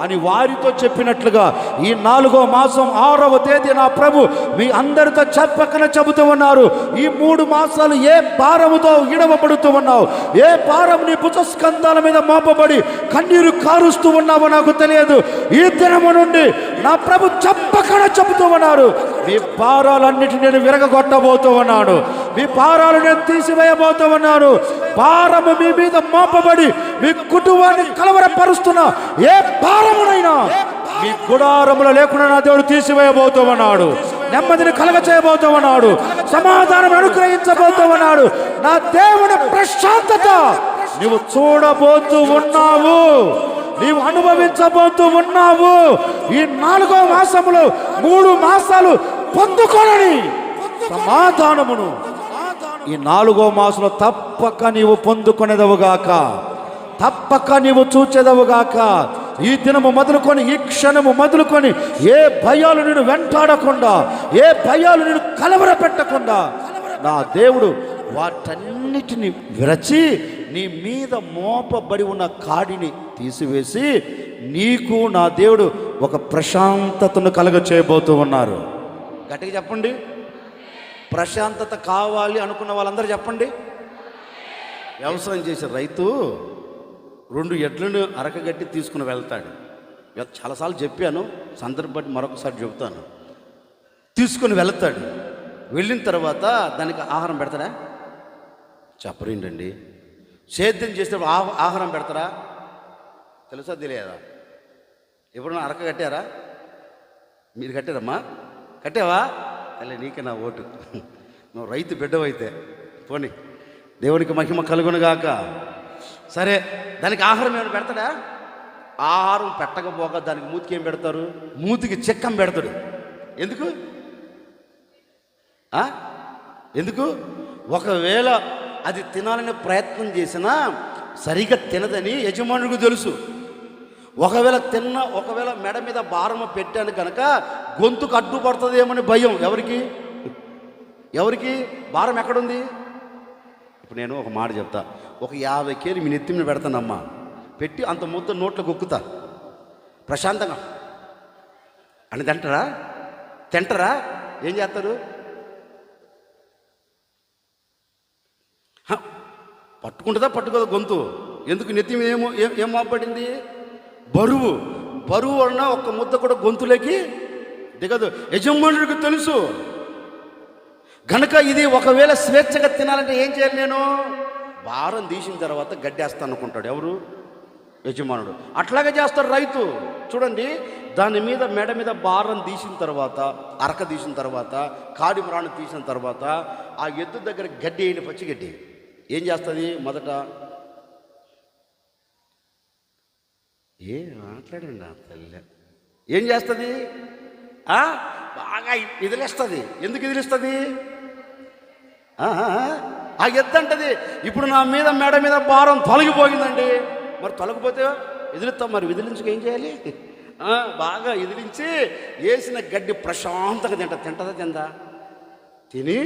Speaker 1: అని వారితో చెప్పినట్లుగా ఈ 4వ మాసం 6వ తేదీ నా ప్రభు మీ అందరితో చెప్పకనే చెబుతూ ఉన్నారు. ఈ 3 మాసాలు ఏ భారముతో ఇడవబడుతూ ఉన్నావు, ఏ భారం నీ భుజస్కంధాల మీద మోపబడి కన్నీరు కారుస్తూ ఉన్నావో నాకు తెలియదు. ఈ దినము నుండి నా ప్రభు చెప్పకనే చెబుతూ ఉన్నారు, మీ భారాలన్నిటిని నేను విరగొట్టబోతూ ఉన్నాను. మీ భారాలు నేను తీసివేయబోతూ ఉన్నాను. భారము మీ మీద మోపబడి మీ కుటుంబాన్ని కలవరపరుస్తున్న ఏ భారమునైనా మీ గుడారములో లేకుండా నా దేవుడు తీసివేయబోతూ ఉన్నాడు. నెమ్మదిని కలగ చేయబోతూ ఉన్నాడు. సమాధానం అనుగ్రహించబోతూ ఉన్నాడు. నా దేవుని ప్రశాంతత నీవు చూడబోతూ ఉన్నావు, నీవు అనుభవించబోతూ ఉన్నావు. ఈ 4వ మాసములో 3 మాసాలు పొందుకోనని సమాధానమును ఈ 4వ మాసంలో తప్పక నీవు పొందుకునేదవుగాక, తప్పక నీవు చూచేదవుగాక. ఈ దినము మొదలుకొని, ఈ క్షణము మొదలుకొని ఏ భయాలు నిన్ను వెంటాడకుండా, ఏ భయాలు నిన్ను కలవరపెట్టకుండా నా దేవుడు వాటన్నిటిని విరచి నీ మీద మోపబడి ఉన్న కాడిని తీసివేసి నీకు నా దేవుడు ఒక ప్రశాంతతను కలుగ చేయబోతూ ఉన్నారు. గట్టిగా చెప్పండి. ప్రశాంతత కావాలి అనుకున్న వాళ్ళందరూ చెప్పండి. వ్యవసాయం చేసే రైతు 2 ఎడ్లను అరకగట్టి తీసుకుని వెళ్తాడు. చాలాసార్లు చెప్పాను, సందర్భాన్ని మరొకసారి చెబుతాను. తీసుకుని వెళ్తాడు. వెళ్ళిన తర్వాత దానికి ఆహారం పెడతాడా? చెప్పరేంటండి. సేద్యం చేసేటప్పుడు ఆహారం పెడతారా? తెలుసా తెలియదా? ఎప్పుడన్నా అరక కట్టారా? మీరు కట్టారమ్మా? కట్టావా? అలా నీకే నా ఓటు. నువ్వు రైతు బిడ్డవైతే పోనీ, దేవునికి మహిమ కలుగునుగాక. సరే, దానికి ఆహారం ఏమైనా పెడతాడా? ఆహారం పెట్టకపోగా దానికి మూతికి ఏం పెడతారు? మూతికి చెక్కం పెడతాడు. ఎందుకు? ఎందుకు? ఒకవేళ అది తినాలనే ప్రయత్నం చేసినా సరిగా తినదని యజమానుడికి తెలుసు. ఒకవేళ మెడ మీద భారము పెట్టాను కనుక గొంతుకు అడ్డుపడుతుందేమని భయం. ఎవరికి భారం ఎక్కడుంది? ఇప్పుడు నేను ఒక మాట చెప్తా. ఒక 50 కేజీ మీ నెత్తి మీద పెడతానమ్మా, పెట్టి అంత ముద్ద నోట్లో గొక్కుతా ప్రశాంతంగా అని తింటారా? ఏం చేస్తారు? పట్టుకోదా గొంతు? ఎందుకు? నెత్తి మీద ఏం మాపడింది? బరువు అన్న ఒక్క ముద్ద కూడా గొంతులోకి దిగదు. యజమానుడికి తెలుసు గనక ఇది ఒకవేళ స్వేచ్ఛగా తినాలంటే ఏం చేయాలి? నేను భారం తీసిన తర్వాత గడ్డేస్తాను అనుకుంటాడు. ఎవరు? యజమానుడు. అట్లాగే చేస్తాడు రైతు. చూడండి, దాని మీద మెడ మీద భారం తీసిన తర్వాత, అరక తీసిన తర్వాత, కాడి మ్రాణు తీసిన తర్వాత ఆ ఎద్దు దగ్గర గడ్డి వేయండి, పచ్చిగడ్డి. ఏం చేస్తుంది? మొదట మాట్లాడండి తల్లి. ఏం చేస్తుంది? బాగా ఎదిలేస్తుంది. ఎందుకు ఎదిలిస్తుంది? ఆ ఎద్దు అంటది, ఇప్పుడు నా మీద మెడ మీద భారం తొలగిపోయిందండి. మరి తొలగిపోతే ఎదిలిస్తాం, మరి విదిలించుకు ఏం చేయాలి? బాగా ఎదిలించి వేసిన గడ్డి ప్రశాంతంగా తింటదా? తిని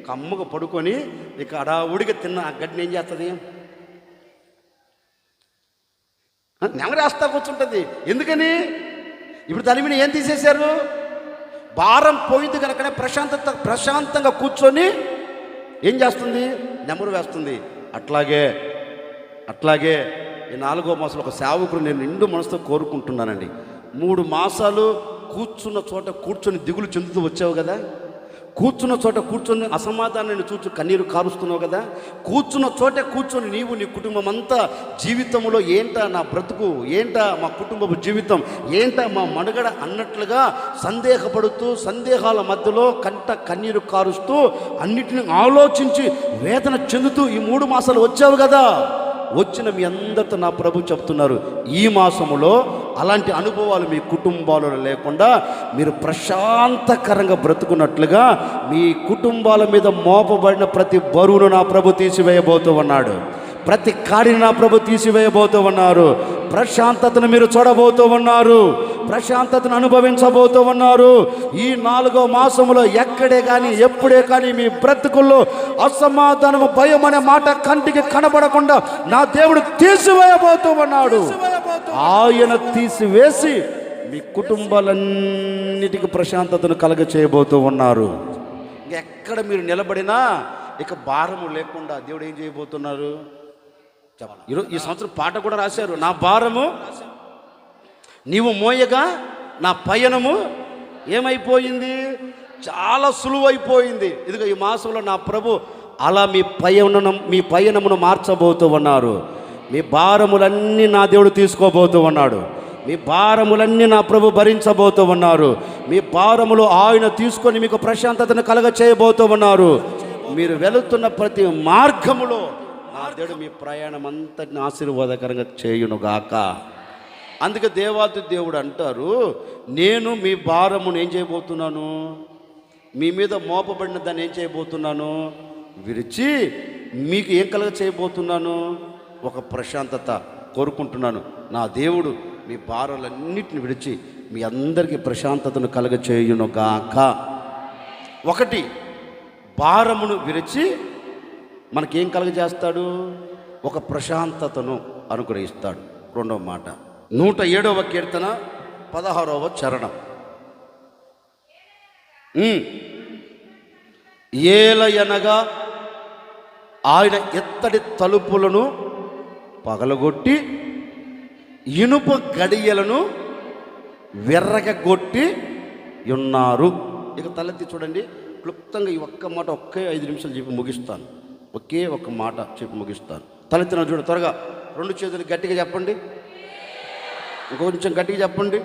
Speaker 1: కమ్మగా పడుకొని ఇక అడావుడిగా తిన్న ఆ గడ్డిని ఏం చేస్తుంది? నెమరేస్తా కూర్చుంటుంది. ఎందుకని? ఇప్పుడు దాని మీద ఏం తీసేశారు? భారం పోయింది కనుకనే ప్రశాంతంగా కూర్చొని ఏం చేస్తుంది? నెమరు వేస్తుంది. అట్లాగే ఈ 4వ మాసంలో ఒక సేవకుడు నేను నిండు మనసుతో కోరుకుంటున్నానండి. 3 మాసాలు కూర్చున్న చోట కూర్చొని దిగులు చెందుతూ వచ్చావు కదా, కూర్చున్న చోట కూర్చొని అసమాధానాన్ని చూచు కన్నీరు కారుస్తున్నావు కదా, కూర్చున్న చోట కూర్చొని నీవు నీ కుటుంబం అంతా జీవితంలో ఏంటా నా బ్రతుకు, ఏంటా మా కుటుంబపు జీవితం, ఏంటా మా మనుగడ అన్నట్లుగా సందేహపడుతూ సందేహాల మధ్యలో కన్నీరు కారుస్తూ అన్నిటిని ఆలోచించి వేదన చెందుతూ ఈ 3 మాసాలు వచ్చావు కదా. వచ్చిన మీ అందరితో నా ప్రభు చెప్తున్నారు, ఈ మాసములో అలాంటి అనుభవాలు మీ కుటుంబాలలో లేకుండా మీరు ప్రశాంతకరంగా బ్రతుకున్నట్లుగా మీ కుటుంబాల మీద మోపబడిన ప్రతి బరువును నా ప్రభు తీసివేయబోతూ ఉన్నాడు. ప్రతి కాడిని నా ప్రభు తీసివేయబోతూ ఉన్నారు. ప్రశాంతతను మీరు చూడబోతూ ఉన్నారు. ప్రశాంతతను అనుభవించబోతూ ఉన్నారు. ఈ 4వ మాసములో ఎక్కడే కానీ ఎప్పుడే కానీ మీ బ్రతుకుల్లో అసమాధానము, భయం అనే మాట కంటికి కనబడకుండా నా దేవుడు తీసివేయబోతూ ఉన్నాడు. ఆయన తీసివేసి మీ కుటుంబాలన్నిటికీ ప్రశాంతతను కలగ చేయబోతూ ఉన్నారు. ఎక్కడ మీరు నిలబడినా ఇక భారము లేకుండా దేవుడు ఏం చేయబోతున్నారు? ఈ సంవత్సరం పాట కూడా రాశారు, నా భారము నీవు మోయగా నా పయనము ఏమైపోయింది? చాలా సులువైపోయింది. ఇదిగో ఈ మాసంలో నా ప్రభు అలా మీ పయనమును మార్చబోతూ ఉన్నారు. మీ భారములన్నీ నా దేవుడు తీసుకోబోతూ ఉన్నాడు. మీ భారములన్నీ నా ప్రభు భరించబోతూ ఉన్నారు. మీ భారములు ఆయన తీసుకొని మీకు ప్రశాంతతను కలగ చేయబోతూ ఉన్నారు. మీరు వెళుతున్న ప్రతి మార్గములో నా దేవుడు మీ ప్రయాణం అంతటిని ఆశీర్వాదకరంగా చేయునుగాక. అందుకే దేవాది దేవుడు అంటారు, నేను మీ భారమును ఏం చేయబోతున్నాను? మీ మీద మోపబడిన దాన్ని ఏం చేయబోతున్నాను? విరిచి మీకు ఏం కలగ చేయబోతున్నాను? ఒక ప్రశాంతత కోరుకుంటున్నాను. నా దేవుడు మీ భారాలన్నిటిని విడిచి మీ అందరికీ ప్రశాంతతను కలగ చేయునుగాక. 1 భారమును విరిచి మనకేం కలుగజేస్తాడు? ఒక ప్రశాంతతను అనుగ్రహిస్తాడు. రెండవ మాట 107వ కీర్తన 16వ చరణం. ఏలయనగా ఆయన ఎత్తడి తలుపులను పగలగొట్టి ఇనుప గడియలను విర్రగొట్టి ఉన్నారు. ఇక తలెత్తి చూడండి. క్లుప్తంగా ఈ ఒక్క మాట 5 నిమిషాలు చెప్పి ముగిస్తాను. ఒకే ఒక్క మాట చెప్పి ముగిస్తాను. తలెత్తిన చూడండి, త్వరగా 2 చేతులు గట్టిగా చెప్పండి, ఇంకొంచెం గట్టిగా చెప్పండి.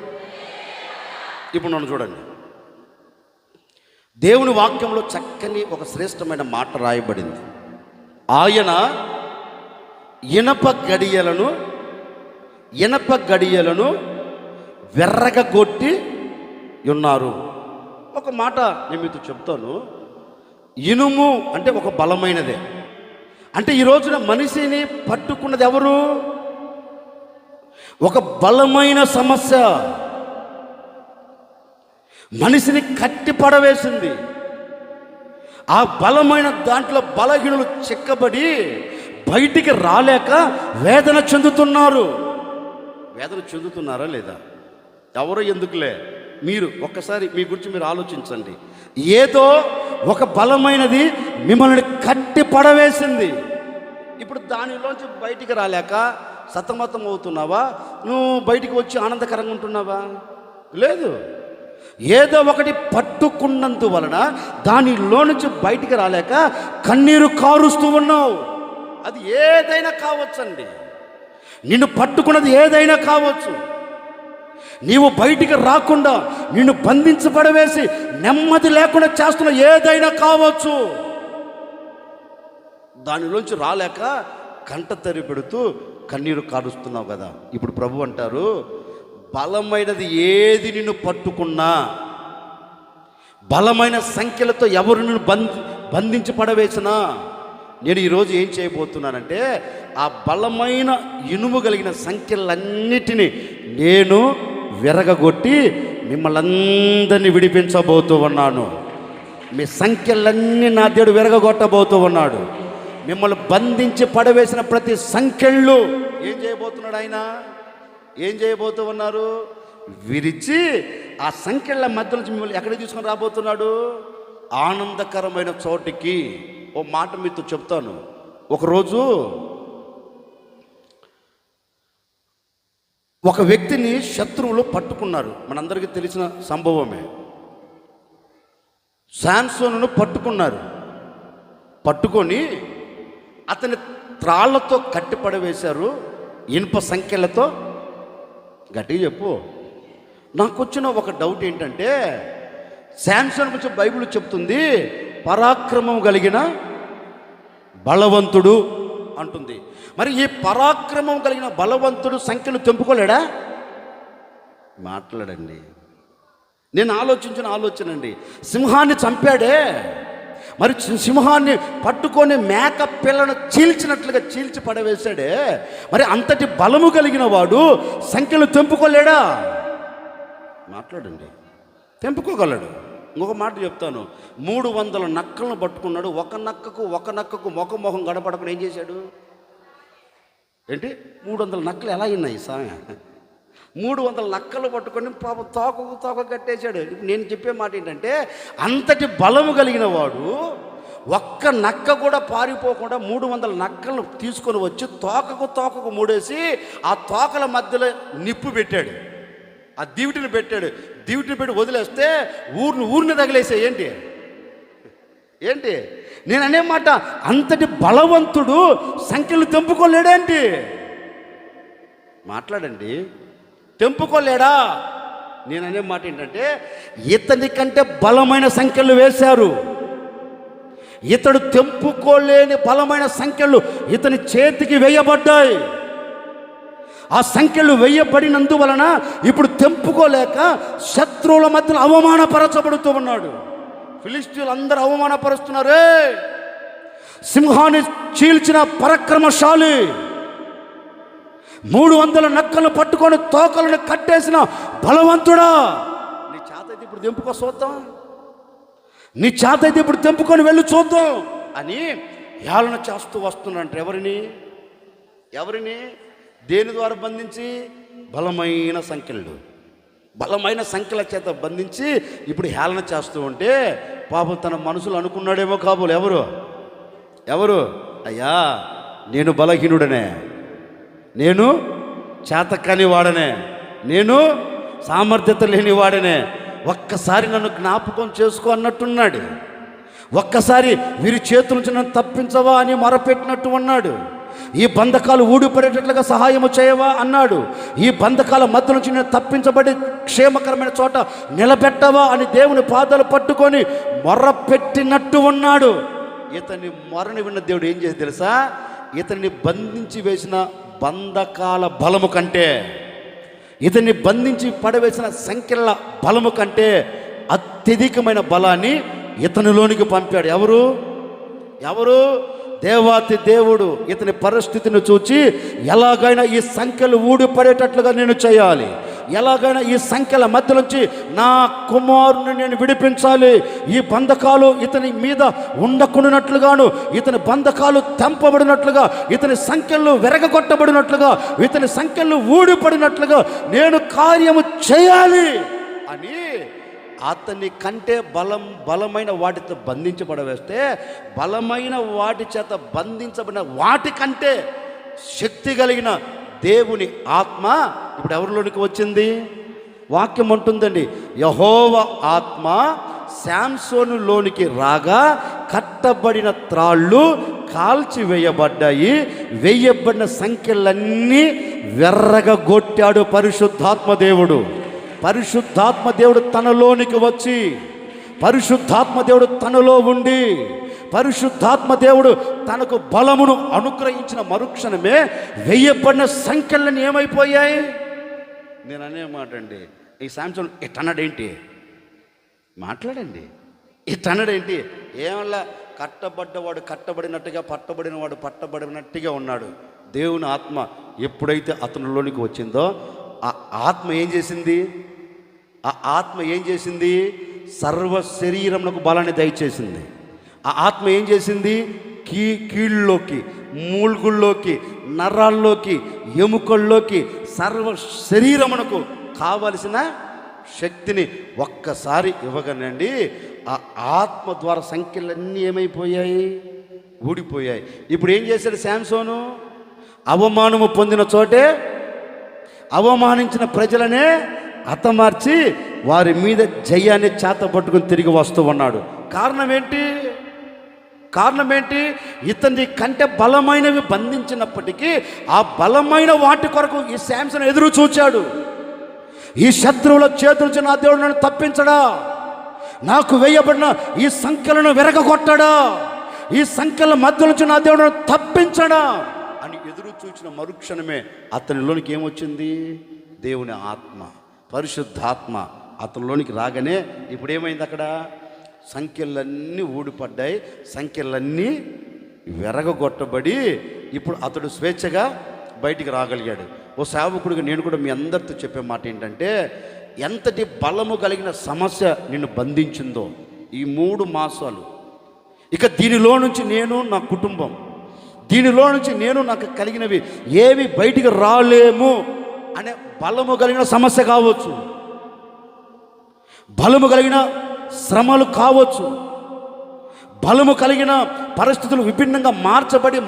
Speaker 1: ఇప్పుడు నన్ను చూడండి. దేవుని వాక్యంలో చక్కని ఒక శ్రేష్టమైన మాట రాయబడింది. ఆయన ఇనప గడియలను విర్రగొట్టి ఉన్నారు. ఒక మాట నేను మీతో చెప్తాను. ఇనుము అంటే ఒక బలమైనదే. అంటే ఈ రోజున మనిషిని పట్టుకున్నది ఎవరు? ఒక బలమైన సమస్య మనిషిని కట్టి పడవేసింది. ఆ బలమైన దాంట్లో బలహీనులు చిక్కబడి బయటికి రాలేక వేదన చెందుతున్నారు. వేదన చెందుతున్నారా లేదా? ఎవరో ఎందుకులే, మీరు ఒక్కసారి మీ గురించి మీరు ఆలోచించండి. ఏదో ఒక బలమైనది మిమ్మల్ని కట్టి పడవేసింది. ఇప్పుడు దానిలోంచి బయటికి రాలేక సతమతం అవుతున్నావా? నువ్వు బయటికి వచ్చి ఆనందకరంగా ఉంటున్నావా? లేదు. ఏదో ఒకటి పట్టుకున్నందువలన దానిలో నుంచి బయటికి రాలేక కన్నీరు కారుస్తూ ఉన్నావు. అది ఏదైనా కావచ్చండి. నిన్ను పట్టుకున్నది ఏదైనా కావచ్చు. నీవు బయటికి రాకుండా నిన్ను బంధించబడవేసి నెమ్మది లేకుండా చేస్తున్న ఏదైనా కావచ్చు. దానిలోంచి రాలేక కంట తరి పెడుతూ కన్నీరు కారుస్తున్నావు కదా. ఇప్పుడు ప్రభు అంటారు, బలమైనది ఏది నిన్ను పట్టుకున్నా, బలమైన సంఖ్యలతో ఎవరు నిన్ను బంధించి పడవేసినా, నేను ఈరోజు ఏం చేయబోతున్నానంటే ఆ బలమైన ఇనుము కలిగిన సంఖ్యలన్నిటినీ నేను విరగొట్టి మిమ్మల్ని అందరినీ విడిపించబోతూ ఉన్నాను. మీ సంఖ్యలన్నీ నా దేవుడు విరగొట్టబోతూ ఉన్నాడు. మిమ్మల్ని బంధించి పడవేసిన ప్రతి సంఖ్యలు ఏం చేయబోతున్నాడు? ఆయన ఏం చేయబోతూ ఉన్నారు? విరిచి ఆ సంఖ్యల మధ్య నుంచి మిమ్మల్ని ఎక్కడికి తీసుకొని రాబోతున్నాడు? ఆనందకరమైన చోటికి. ఓ మాట మీతో చెప్తాను. ఒకరోజు ఒక వ్యక్తిని శత్రువులు పట్టుకున్నారు. మనందరికీ తెలిసిన సంభవమే. శాంసోనును పట్టుకున్నారు. పట్టుకొని అతని త్రాళ్లతో కట్టిపడవేశారు, ఇనుప సంఖ్యలతో. గట్టిగా చెప్పు. నాకు వచ్చిన ఒక డౌట్ ఏంటంటే, శాంసోన్ గురించి బైబిల్ చెప్తుంది పరాక్రమం కలిగిన బలవంతుడు అంటుంది. మరి ఈ పరాక్రమం కలిగిన బలవంతుడు సంఖ్యలు తెంపుకోలేడా? మాట్లాడండి. నేను ఆలోచించిన ఆలోచనండి. సింహాన్ని చంపాడే, మరి సింహాన్ని పట్టుకొని మేక పిల్లను చీల్చినట్లుగా చీల్చి పడవేశాడే, మరి అంతటి బలము కలిగిన వాడు సంఖ్యలు తెంపుకోలేడా? మాట్లాడండి. తెంపుకోగలడు. ఇంకొక మాట చెప్తాను. 300 నక్కలను పట్టుకున్నాడు. ఒక నక్కకు మొహం గడపడకుండా ఏం చేశాడు? ఏంటి 300 నక్కలు ఎలా ఉన్నాయి సామె? 300 నక్కలు పట్టుకొని పాప తోక కట్టేశాడు. నేను చెప్పే మాట ఏంటంటే, అంతటి బలము కలిగిన వాడు ఒక్క నక్క కూడా పారిపోకుండా 300 నక్కలను తీసుకొని వచ్చి తోకకు మూడేసి ఆ తోకల మధ్యలో నిప్పు పెట్టాడు. ఆ దివిటిని పెట్టి వదిలేస్తే ఊరిని తగిలేసే. ఏంటి నేను అనే మాట? అంతటి బలవంతుడు సంఖ్యలు తెంపుకోలేడేంటి? మాట్లాడండి. తెంపుకోలేడా? నేను అనే మాట ఏంటంటే, ఇతని కంటే బలమైన సంఖ్యలు వేశారు. ఇతడు తెంపుకోలేని బలమైన సంఖ్యలు ఇతని చేతికి వేయబడ్డాయి. ఆ సంఖ్యలు వేయబడినందువలన ఇప్పుడు తెంపుకోలేక శత్రువుల మధ్యలో అవమానపరచబడుతూ ఉన్నాడు. ఫిలిష్తీయులు అందరూ అవమానపరుస్తున్నారే. సింహాన్ని చీల్చిన పరాక్రమశాలి, 300 నక్కలను పట్టుకొని తోకలను కట్టేసిన బలవంతుడా, నీ చేత ఇప్పుడు తెంపుకో చూద్దాం. నీ చేత అయితే ఇప్పుడు తెంపుకొని వెళ్ళి చూద్దాం అని హేళన చేస్తూ వస్తున్నారంట. ఎవరిని దేని ద్వారా బంధించి? బలమైన సంఖ్యల చేత బంధించి ఇప్పుడు హేళన చేస్తూ ఉంటే పాపం తన మనసులో అనుకున్నాడేమో కాబోలు. ఎవరు అయ్యా, నేను బలహీనుడనే, నేను చేతకాని వాడనే, నేను సామర్థ్యత లేని వాడనే, ఒక్కసారి నన్ను జ్ఞాపకం చేసుకో అన్నట్టున్నాడు. ఒక్కసారి వీరి చేతుల నుంచి నన్ను తప్పించవా అని మొరపెట్టినట్టు ఉన్నాడు. ఈ బంధకాలు ఊడిపడేటట్లుగా సహాయము చేయవా అన్నాడు. ఈ బంధకాల మధ్య నుంచి నేను తప్పించబడి క్షేమకరమైన చోట నిలబెట్టవా అని దేవుని పాదాలు పట్టుకొని మొర్రపెట్టినట్టు ఉన్నాడు. ఇతని మొరని విన్న దేవుడు ఏం చేసి తెలుసా? ఇతన్ని బంధించి వేసిన బంధకాల బలము కంటే, ఇతన్ని బంధించి పడవేసిన సంఖ్యల బలము కంటే అత్యధికమైన బలాన్ని ఇతనిలోనికి పంపాడు. ఎవరు? దేవాతి దేవుడు ఇతని పరిస్థితిని చూచి ఎలాగైనా ఈ సంఖ్యలు ఊడిపడేటట్లుగా నేను చేయాలి, ఎలాగైనా ఈ సంఖ్యల మధ్య నుంచి నా కుమారుని నేను విడిపించాలి, ఈ బంధకాలు ఇతని మీద ఉండకుండానట్లుగాను, ఇతని బంధకాలు తెంపబడినట్లుగా, ఇతని సంఖ్యలు వెరగొట్టబడినట్లుగా, ఇతని సంఖ్యలు ఊడిపడినట్లుగా నేను కార్యము చేయాలి అని అతని కంటే బలమైన వాటితో బంధించబడవేస్తే, బలమైన వాటి చేత బంధించబడిన వాటికంటే శక్తి కలిగిన దేవుని ఆత్మ ఇప్పుడు ఎవరిలోనికి వచ్చింది? వాక్యం అంటుందండి, యెహోవా ఆత్మ శాంసోనులోనికి రాగా కట్టబడిన త్రాళ్ళు కాల్చివేయబడ్డాయి, వేయబడిన సంఖ్యలన్నీ వెర్రగొట్టాడు పరిశుద్ధాత్మ దేవుడు తనలోనికి వచ్చి, పరిశుద్ధాత్మ దేవుడు తనలో ఉండి, పరిశుద్ధాత్మ దేవుడు తనకు బలమును అనుగ్రహించిన మరుక్షణమే వేయబడిన సంఖ్యలన్నీ ఏమైపోయాయి? నేను అనే మాట అండి, ఈ సాంసోను ఇట్టన్నాడేంటి? మాట్లాడండి, ఇట్టన్నాడేంటి? ఏమల్లా కట్టబడ్డవాడు కట్టబడినట్టుగా, పట్టబడినవాడు పట్టబడినట్టుగా ఉన్నాడు. దేవుని ఆత్మ ఎప్పుడైతే అతనిలోనికి వచ్చిందో ఆ ఆత్మ ఏం చేసింది? సర్వ శరీరమునకు బలాన్ని దయచేసింది. ఆ ఆత్మ ఏం చేసింది? కీళ్ళలోకి, మూల్గుల్లోకి, నరాల్లోకి, ఎముకల్లోకి, సర్వ శరీరమునకు కావలసిన శక్తిని ఒక్కసారి ఇవ్వగనండి. ఆ ఆత్మ ద్వారా సంఖ్యలన్నీ ఏమైపోయాయి? ఊడిపోయాయి. ఇప్పుడు ఏం చేశాడు శాంసోను? అవమానము పొందిన చోటే అవమానించిన ప్రజలనే హతమార్చి వారి మీద జయాన్ని చేత పట్టుకుని తిరిగి వస్తూ ఉన్నాడు. కారణం ఏంటి? ఇతని కంటే బలమైనవి బంధించినప్పటికీ ఆ బలమైన వాటి కొరకు ఈ శాంసన్ ఎదురు చూచాడు. ఈ శత్రువుల చేతుల నుంచి నా దేవుడు నన్ను తప్పించడా, నాకు వేయబడిన ఈ సంఖ్యలను విరగొట్టడా, ఈ సంఖ్యల మధ్య నుంచి నా దేవుడు నన్ను తప్పించడా అని ఎదురు చూచిన మరుక్షణమే అతనిలోనికి ఏమొచ్చింది? దేవుని ఆత్మ, పరిశుద్ధాత్మ అతనిలోనికి రాగానే ఇప్పుడు ఏమైంది? అక్కడ సంఖ్యలన్నీ ఊడిపడ్డాయి, సంఖ్యలన్నీ విరగొట్టబడి ఇప్పుడు అతడు స్వేచ్ఛగా బయటికి రాగలిగాడు. ఓ సేవకుడిగా నేను కూడా మీ అందరితో చెప్పే మాట ఏంటంటే, ఎంతటి బలము కలిగిన సమస్య నిన్ను బంధించిందో ఈ 3 మాసాలు, ఇక దీనిలో నుంచి నేను, నా కుటుంబం, దీనిలో నుంచి నేను, నాకు కలిగినవి ఏవి బయటికి రాలేము అనే బలము కలిగిన సమస్య కావచ్చు, బలము కలిగిన శ్రమలు కావచ్చు, బలము కలిగిన పరిస్థితులు విభిన్నంగా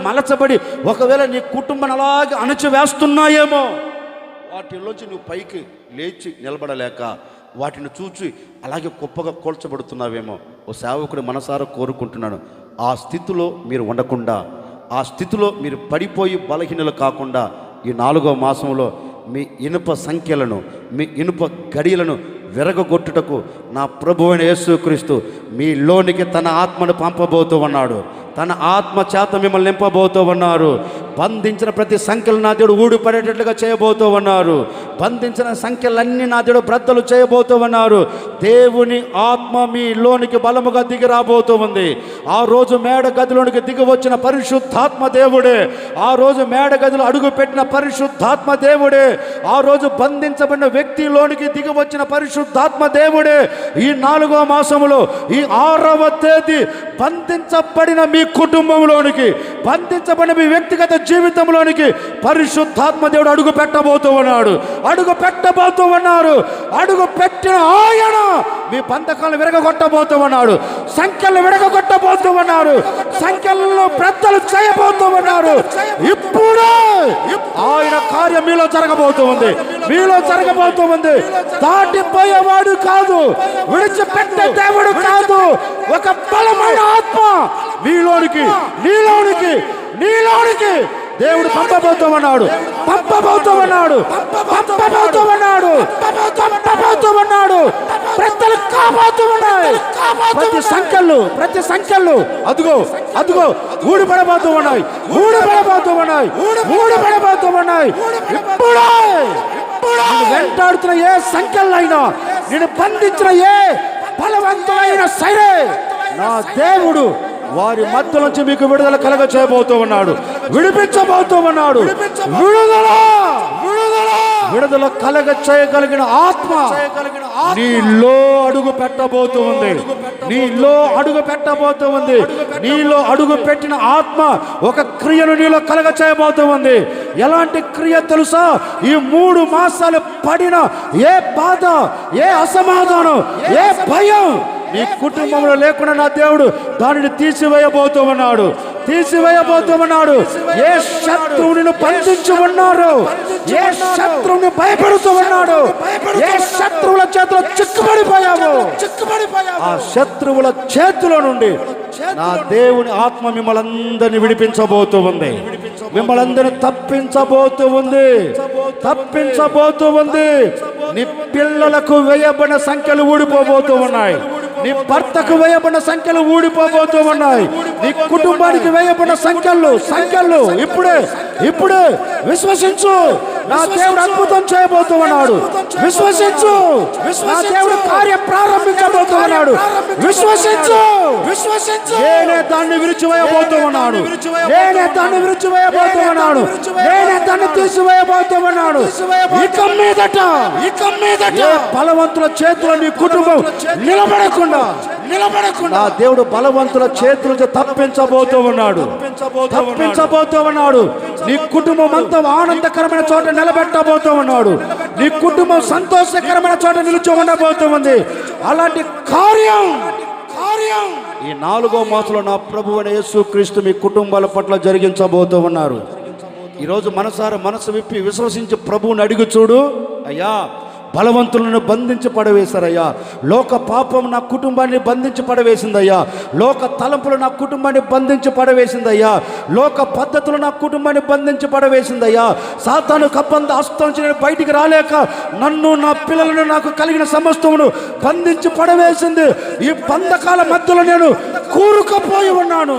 Speaker 1: మలచబడి ఒకవేళ నీ కుటుంబాన్ని అలాగే అణచివేస్తున్నాయేమో, వాటిలోంచి నువ్వు పైకి లేచి నిలబడలేక వాటిని చూచి అలాగే గొప్పగా కోల్చబడుతున్నావేమో. ఓ సేవకుడు మనసారా కోరుకుంటున్నాను, ఆ స్థితిలో మీరు ఉండకుండా, ఆ స్థితిలో మీరు పడిపోయి బలహీనలు కాకుండా ఈ 4వ మాసంలో మీ ఇనుప సంఖ్యలను, మీ ఇనుప గడియలను విరగొట్టుటకు నా ప్రభువైన యేసుక్రీస్తు మీలోనికి తన ఆత్మను పంపబోతూ ఉన్నాడు. తన ఆత్మ చేత మిమ్మల్ని నింపబోతూ ఉన్నారు. బంధించిన ప్రతి సంఖ్యలు నా దేవుడు ఊడిపడేటట్లుగా చేయబోతూ ఉన్నారు. బంధించిన సంఖ్యలన్నీ నా దేవుడు బ్రద్దలు చేయబోతూ ఉన్నారు. దేవుని ఆత్మ మీలోనికి బలముగా దిగి రాబోతూ ఉంది. ఆ రోజు మేడ గదిలోనికి దిగి వచ్చిన పరిశుద్ధాత్మ దేవుడే, ఆ రోజు మేడ గదిలో అడుగు పెట్టిన పరిశుద్ధాత్మ దేవుడే, ఆ రోజు బంధించబడిన వ్యక్తిలోనికి దిగి వచ్చిన పరిశుద్ధాత్మ దేవుడే ఈ 4వ మాసములో ఈ 6వ తేదీ బంధించబడిన మీ కుటుంబంలోనికి, బంధించబడిన మీ వ్యక్తిగత జీవితంలోనికి పరిశుద్ధాత్మ దేవుడు అడుగు పెట్టబోతూ ఉన్నాడు. అడుగు పెట్టబోతూ ఉన్నారు. అడుగు పెట్టిన ఆయన మీ బంధకాలను విరగొట్టబోతూ ఉన్నాడు. సంఖ్యలు విరగొట్టబోతూ ఉన్నారు. సంఖ్యలను బ్రద్దలు చేయబోతూ ఉన్నారు. ఇప్పుడే ఆయన కార్యం మీలో జరగబోతూ ఉంది. మీలో జరగబోతూ ఉంది. దాటిపోయేవాడు కాదు, విడిచిపెట్టే దేవుడు కాదు. ఒక బలమైన ఆత్మ మీలోనికి, నీలోనికి, నీలోనికి దేవుడు పంపబోతూ ఉన్నాడు. పంపబోతూ ఉన్నాడు. పంపబోతూ ఉన్నాడు. పంపబోతూ ఉన్నాడు. ప్రజలు కాబోతూ ఉన్నాయి. ప్రతి సంఖ్యలు అదుగో అదుగో ఊడిపడబోతూ ఉన్నాయి. ఊడిపడబోతూ ఉన్నాయి. ఊడిపడబోతూ ఉన్నాయి. ఇప్పుడే వెంటాడుతున్న ఏ సంఖ్యలైనా, నేను బంధించిన ఏ బలవంతులైన సరే నా దేవుడు వారి మధ్య నుంచి మీకు విడుదల కలగ చేయబోతూ ఉన్నాడు. విడిపించబోతూ ఉన్నాడు. విడుదల కలగ చేయగలిగిన ఆత్మ నీలో అడుగు పెట్టబోతూ ఉంది. నీలో అడుగు పెట్టబోతూ ఉంది. నీలో అడుగు పెట్టిన ఆత్మ ఒక క్రియను నీలో కలగ చేయబోతూ ఉంది. ఎలాంటి క్రియ తెలుసా? ఈ 3 మాసాలు పడిన ఏ బాధ, ఏ అసమాధానం, ఏ భయం నీ కుటుంబంలో లేకుండా నా దేవుడు దానిని తీసివేయబోతూ ఉన్నాడు. తీసివేయబోతూ ఉన్నాడు. ఏ శత్రువుని బంధించి ఉన్నారు, ఏ శత్రువుని భయపడుతూ ఉన్నాడు, ఏ శత్రువుల చేతిలో చిక్కుబడిపోయావు, ఆ శత్రువుల చేతిలో నుండి నా దేవుని ఆత్మ మిమ్మల్ని అందరినీ విడిపించబోతూ ఉంది. మిమ్మల్ని అందరినీ తప్పించబోతూ ఉంది. తప్పించబోతూ ఉంది. నీ పిల్లలకు వేయబడిన సంఖ్యలు ఊడిపోబోతూ ఉన్నాయి. నీ భర్తకు వేయబడిన సంఖ్యలు ఊడిపోబోతూ ఉన్నాయి. నీ కుటుంబానికి వేయబడిన సంఖ్యలు ఇప్పుడే విశ్వసించు. నా దేవుడు అద్భుతం చేయబోతూ ఉన్నాడు. విశ్వసించు. నా దేవుడు కార్యం ప్రారంభించబోతూ ఉన్నాడు. విశ్వసించు. నేనే దాన్ని విరిచివేయబోతూ ఉన్నాడు. నేనే దాన్ని విరిచివేయబోతూ ఉన్నాడు. నేనే దాన్ని తీసివేయబోతూ ఉన్నాడు. ఇక మీదట ఏ బలవంతుల చేతిలో నీ కుటుంబం నిలబడకుండా నా దేవుడు బలవంతుల చేతుల నుంచి తప్పించబోతూ ఉన్నాడు. నీ కుటుంబం అంతా ఆనందకరమైన చోట నిలబెట్టబోతూ ఉన్నాడు. నీ కుటుంబం సంతోషకరమైన చోట నిలిచి ఉండబోతూ ఉంది. అలాంటి కార్యం ఈ 4వ మాసంలో నా ప్రభువైన యేసుక్రీస్తు మీ కుటుంబాల పట్ల జరిగించబోతూ ఉన్నారు. ఈరోజు మనసు విప్పి విశ్వసించి ప్రభువుని అడిగి చూడు. అయ్యా, బలవంతులను బంధించి పడవేశారయ్యా. లోక పాపం నా కుటుంబాన్ని బంధించి పడవేసిందయ్యా. లోక తలంపులు నా కుటుంబాన్ని బంధించి పడవేసిందయ్యా. లోక పద్ధతులు నా కుటుంబాన్ని బంధించి పడవేసిందయ్యా. సాతాను కప్పంద హస్తం నుంచి నేను బయటికి రాలేక నన్ను, నా పిల్లలను, నాకు కలిగిన సమస్తమును బంధించి పడవేసింది. ఈ బంధకాల మధ్యలో నేను కూరుకుపోయి ఉన్నాను.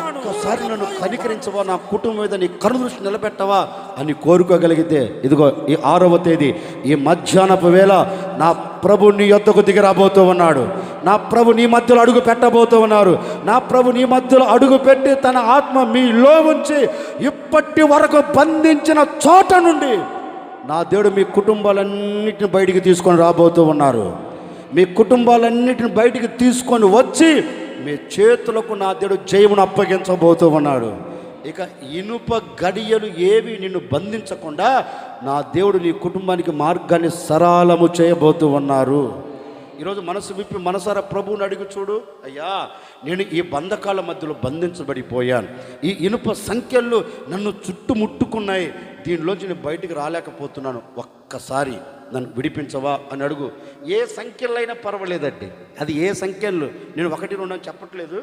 Speaker 1: ఒక్కసారి నన్ను కనికరించవా, నా కుటుంబం మీద నీ కనుదృష్టి నిలబెట్టవా అని కోరుకోగలిగితే ఇదిగో ఈ 6వ తేదీ ఈ మధ్యాహ్నపు వేళ నా ప్రభు నీ యొద్దకు దిగి రాబోతూ ఉన్నాడు. నా ప్రభు నీ మధ్యలో అడుగు పెట్టబోతూ ఉన్నారు. నా ప్రభు నీ మధ్యలో అడుగు పెట్టి తన ఆత్మ మీలో ఉంచి ఇప్పటి వరకు బంధించిన చోట నుండి నా దేవుడు మీ కుటుంబాలన్నిటిని బయటికి తీసుకొని రాబోతూ ఉన్నారు. మీ కుటుంబాలన్నిటిని బయటికి తీసుకొని వచ్చి మీ చేతులకు నా దేవుడు జయమును అప్పగించబోతూ ఉన్నాడు. ఇక ఇనుప గడియలు ఏవి నిన్ను బంధించకుండా నా దేవుడు నీ కుటుంబానికి మార్గాన్ని సరళము చేయబోతూ ఉన్నారు. ఈరోజు మనసు విప్పి మనసారా ప్రభువుని అడిగి చూడు. అయ్యా, నేను ఈ బంధకాల మధ్యలో బంధించబడిపోయాను. ఈ ఇనుప సంఖ్యలు నన్ను చుట్టుముట్టుకున్నాయి. దీనిలోంచి నేను బయటికి రాలేకపోతున్నాను. ఒక్కసారి నన్ను విడిపించవా అని అడుగు. ఏ సంఖ్యలైనా పర్వాలేదండి. అది ఏ సంఖ్యలు, నేను 1, 2 అని చెప్పట్లేదు.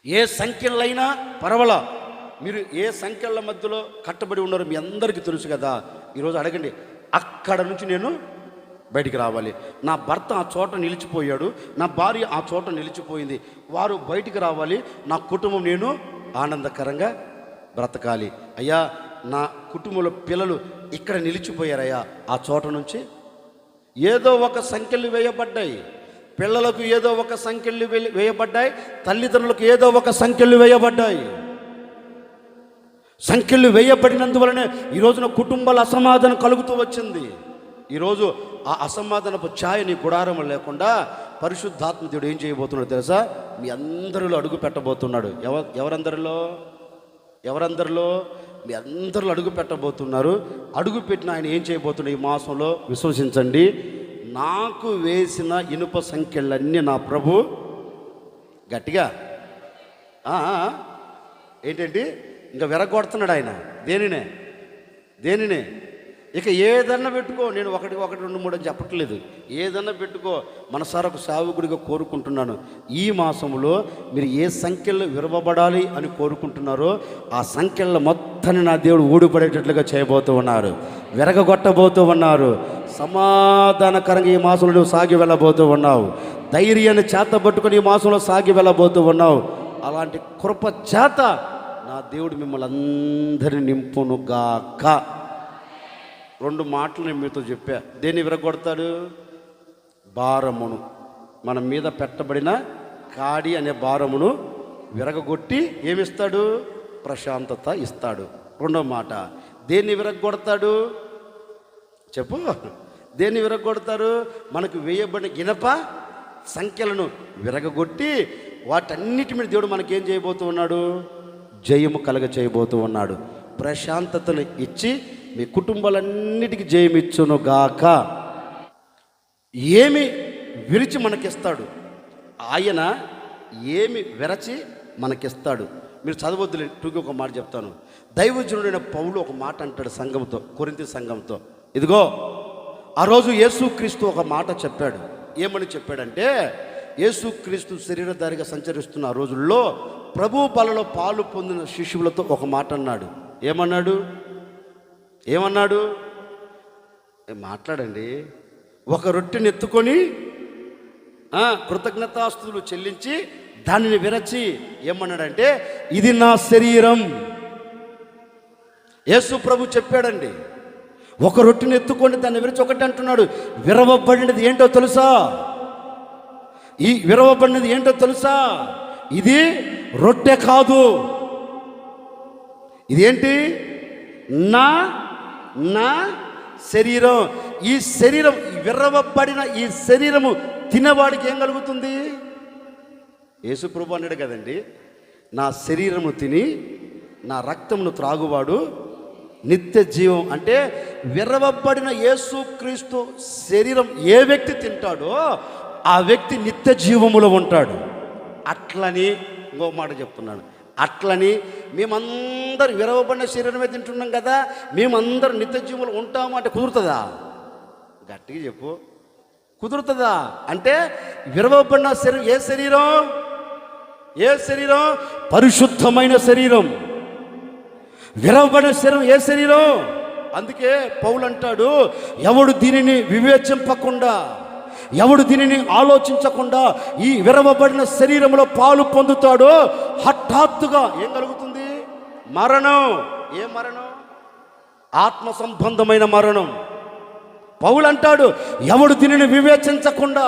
Speaker 1: ఏ సంఖ్యలైనా పర్వాలా. మీరు ఏ సంఖ్యల మధ్యలో కట్టబడి ఉన్నారో మీ అందరికీ తెలుసు కదా. ఈరోజు అడగండి, అక్కడ నుంచి నేను బయటికి రావాలి. నా భర్త ఆ చోట నిలిచిపోయాడు, నా భార్య ఆ చోట నిలిచిపోయింది, వారు బయటికి రావాలి. నా కుటుంబం నేను ఆనందకరంగా బ్రతకాలి. అయ్యా నా కుటుంబంలో పిల్లలు ఇక్కడ నిలిచిపోయారయ్యా, ఆ చోట నుంచి ఏదో ఒక సంఖ్యలు వేయబడ్డాయి, పిల్లలకు ఏదో ఒక సంఖ్యలు వేయబడ్డాయి, తల్లిదండ్రులకు ఏదో ఒక సంఖ్యలు వేయబడ్డాయి. సంఖ్యలు వేయబడినందువలనే ఈ రోజున కుటుంబాల అసమాధానం కలుగుతూ వచ్చింది. ఈరోజు ఆ అసమాధానపు ఛాయ నీ గుడారం లేకుండా పరిశుద్ధాత్మ దేవుడు ఏం చేయబోతున్నాడు తెలుసా? మీ అందరిలో అడుగు పెట్టబోతున్నాడు. ఎవరందరిలో? మీ అందరిలో అడుగు పెట్టబోతున్నారు. అడుగు పెట్టిన ఆయన ఏం చేయబోతున్నాడు ఈ మాసంలో? విశ్వసించండి, నాకు వేసిన ఇనుప సంఖ్యలన్నీ నా ప్రభు గట్టిగా ఏంటంటి ఇంకా విరగొడుతున్నాడు ఆయన. దేనినే ఇక ఏదన్నా పెట్టుకో, నేను ఒకటి 2 3 అని చెప్పట్లేదు, ఏదన్నా పెట్టుకో. మనసారా ఒక సేవకుడిగా కోరుకుంటున్నాను, ఈ మాసంలో మీరు ఏ సంఖ్యలు విరవబడాలి అని కోరుకుంటున్నారో ఆ సంఖ్యల మొత్తాన్ని నా దేవుడు ఊడిపడేటట్లుగా చేయబోతూ ఉన్నారు, విరగొట్టబోతూ ఉన్నారు. సమాధానకరంగా ఈ మాసంలో నువ్వు సాగి వెళ్ళబోతూ ఉన్నావు. ధైర్యాన్ని చేత పట్టుకొని ఈ మాసంలో సాగి వెళ్ళబోతూ ఉన్నావు. అలాంటి కృప చేత నా దేవుడు మిమ్మల్ని అందరినీ నింపునుగాక. 2 మాటలు నేను మీతో చెప్పా. దేన్ని విరగొడతాడు? భారమును, మన మీద పెట్టబడిన కాడి అనే భారమును విరగొట్టి ఏమిస్తాడు? ప్రశాంతత ఇస్తాడు. 2వ మాట, దేన్ని విరగొడతాడు? చెప్పు, దేన్ని విరగొడతారు? మనకు వేయబడిన ఇనప సంఖ్యలను విరగొట్టి వాటన్నిటి మీద దేవుడు మనకేం చేయబోతూ ఉన్నాడు? జయము కలగ చేయబోతూ ఉన్నాడు. ప్రశాంతతను ఇచ్చి మీ కుటుంబాలన్నిటికీ జయమిచ్చును గాక. ఏమి విరిచి మనకిస్తాడు? ఆయన ఏమి విరచి మనకిస్తాడు? మీరు చదవద్దులే, టూకి ఒక మాట చెప్తాను. దైవజనుడైన పౌలు ఒక మాట అంటాడు సంఘంతో, కొరింథీ సంఘంతో. ఇదిగో ఆ రోజు యేసుక్రీస్తు ఒక మాట చెప్పాడు. ఏమని చెప్పాడంటే, యేసుక్రీస్తు శరీరధారిగా సంచరిస్తున్న ఆ రోజుల్లో ప్రభు బలలో పాలు పొందిన శిష్యులతో ఒక మాట అన్నాడు. ఏమన్నాడు? మాట్లాడండి. ఒక రొట్టెని ఎత్తుకొని కృతజ్ఞతాస్తుతులు చెల్లించి దానిని విరచి ఏమన్నాడంటే, ఇది నా శరీరం. యేసు ప్రభు చెప్పాడండి. ఒక రొట్టెని ఎత్తుకొని దాన్ని విరచి ఒకటి అంటున్నాడు. విరవబడినది ఏంటో తెలుసా? ఈ విరవబడినది ఏంటో తెలుసా? ఇది రొట్టె కాదు. ఇదేంటి? నా శరీరం. ఈ శరీరం, విరవబడిన ఈ శరీరము తినేవాడికి ఏం కలుగుతుంది? యేసు ప్రభు అన్నాడు కదండి, నా శరీరము తిని నా రక్తమును త్రాగువాడు నిత్య జీవం. అంటే విరవబడిన యేసుక్రీస్తు శరీరం ఏ వ్యక్తి తింటాడో ఆ వ్యక్తి నిత్య జీవములో ఉంటాడు. అట్లని ఇంకో మాట చెప్తున్నాను, అట్లని మేమందరూ విరవబడిన శరీరమే తింటున్నాం కదా, మేమందరూ నిత్య జీవులు ఉంటాము అంటే కుదురుతుందా? గట్టిగా చెప్పు, కుదురుతుందా? అంటే విరవబడిన శరీరం ఏ శరీరం? పరిశుద్ధమైన శరీరం. విరవబడిన శరీరం ఏ శరీరం? అందుకే పౌలు అంటాడు, ఎవడు దీనిని వివేచింపకుండా, ఎవడు దీనిని ఆలోచించకుండా ఈ విరవబడిన శరీరంలో పాలు పొందుతాడో హఠాత్తుగా ఏం కలుగుతుంది? మరణం. ఏ మరణం? ఆత్మ సంబంధమైన మరణం. పౌలు అంటాడు, ఎవడు దీనిని వివేచించకుండా,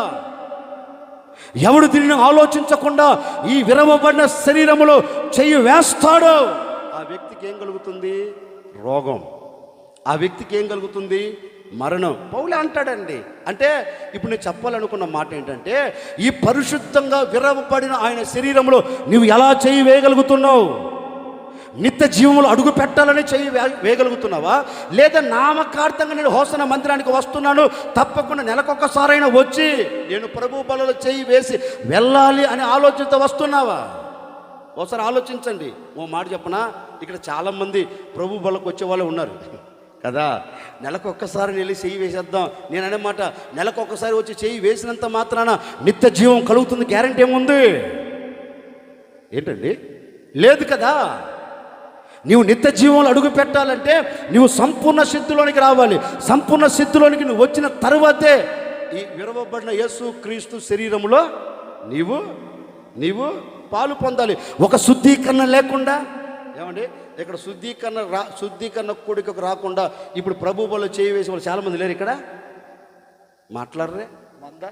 Speaker 1: ఎవడు దీనిని ఆలోచించకుండా ఈ విరవబడిన శరీరములో చెయ్యి వేస్తాడో ఆ వ్యక్తికి ఏం కలుగుతుంది? రోగం. ఆ వ్యక్తికి ఏం కలుగుతుంది? మరణం. పౌలే అంటాడండి. అంటే ఇప్పుడు నేను చెప్పాలనుకున్న మాట ఏంటంటే, ఈ పరిశుద్ధంగా విరవబడిన ఆయన శరీరంలో నువ్వు ఎలా చెయ్యి వేయగలుగుతున్నావు? నిత్య జీవములు అడుగు పెట్టాలని చెయ్యి వేయగలుగుతున్నావా? లేదా నామకార్థంగా నేను హోసన మందిరానికి వస్తున్నాను, తప్పకుండా నెలకొకసారైనా వచ్చి నేను ప్రభు బలలో చెయ్యి వేసి వెళ్ళాలి అని ఆలోచనతో వస్తున్నావా? ఒకసారి ఆలోచించండి. ఓ మాట చెప్పనా, ఇక్కడ చాలామంది ప్రభు బలకు వచ్చే వాళ్ళు ఉన్నారు కదా. నెలకొక్కసారి వెళ్ళి చెయ్యి వేసేద్దాం. నేను అనే మాట, నెలకొక్కసారి వచ్చి చెయ్యి వేసినంత మాత్రాన నిత్య జీవం కలుగుతుంది గ్యారెంటీ ఏముంది? ఏంటండి? లేదు కదా. నీవు నిత్య జీవంలో అడుగు పెట్టాలంటే నువ్వు సంపూర్ణ సిద్ధిలోనికి రావాలి. సంపూర్ణ సిద్ధిలోనికి నువ్వు వచ్చిన తర్వాతే ఈ విరవబడిన యేసు క్రీస్తు శరీరంలో నీవు పాలు పొందాలి. ఒక శుద్ధీకరణ లేకుండా, ఏమండి, ఇక్కడ శుద్ధీకరణ కూడికకు రాకుండా ఇప్పుడు ప్రభు బల్లో చేయి వేసే వాళ్ళు చాలామంది లేరు ఇక్కడ. మాట్లాడరే మంద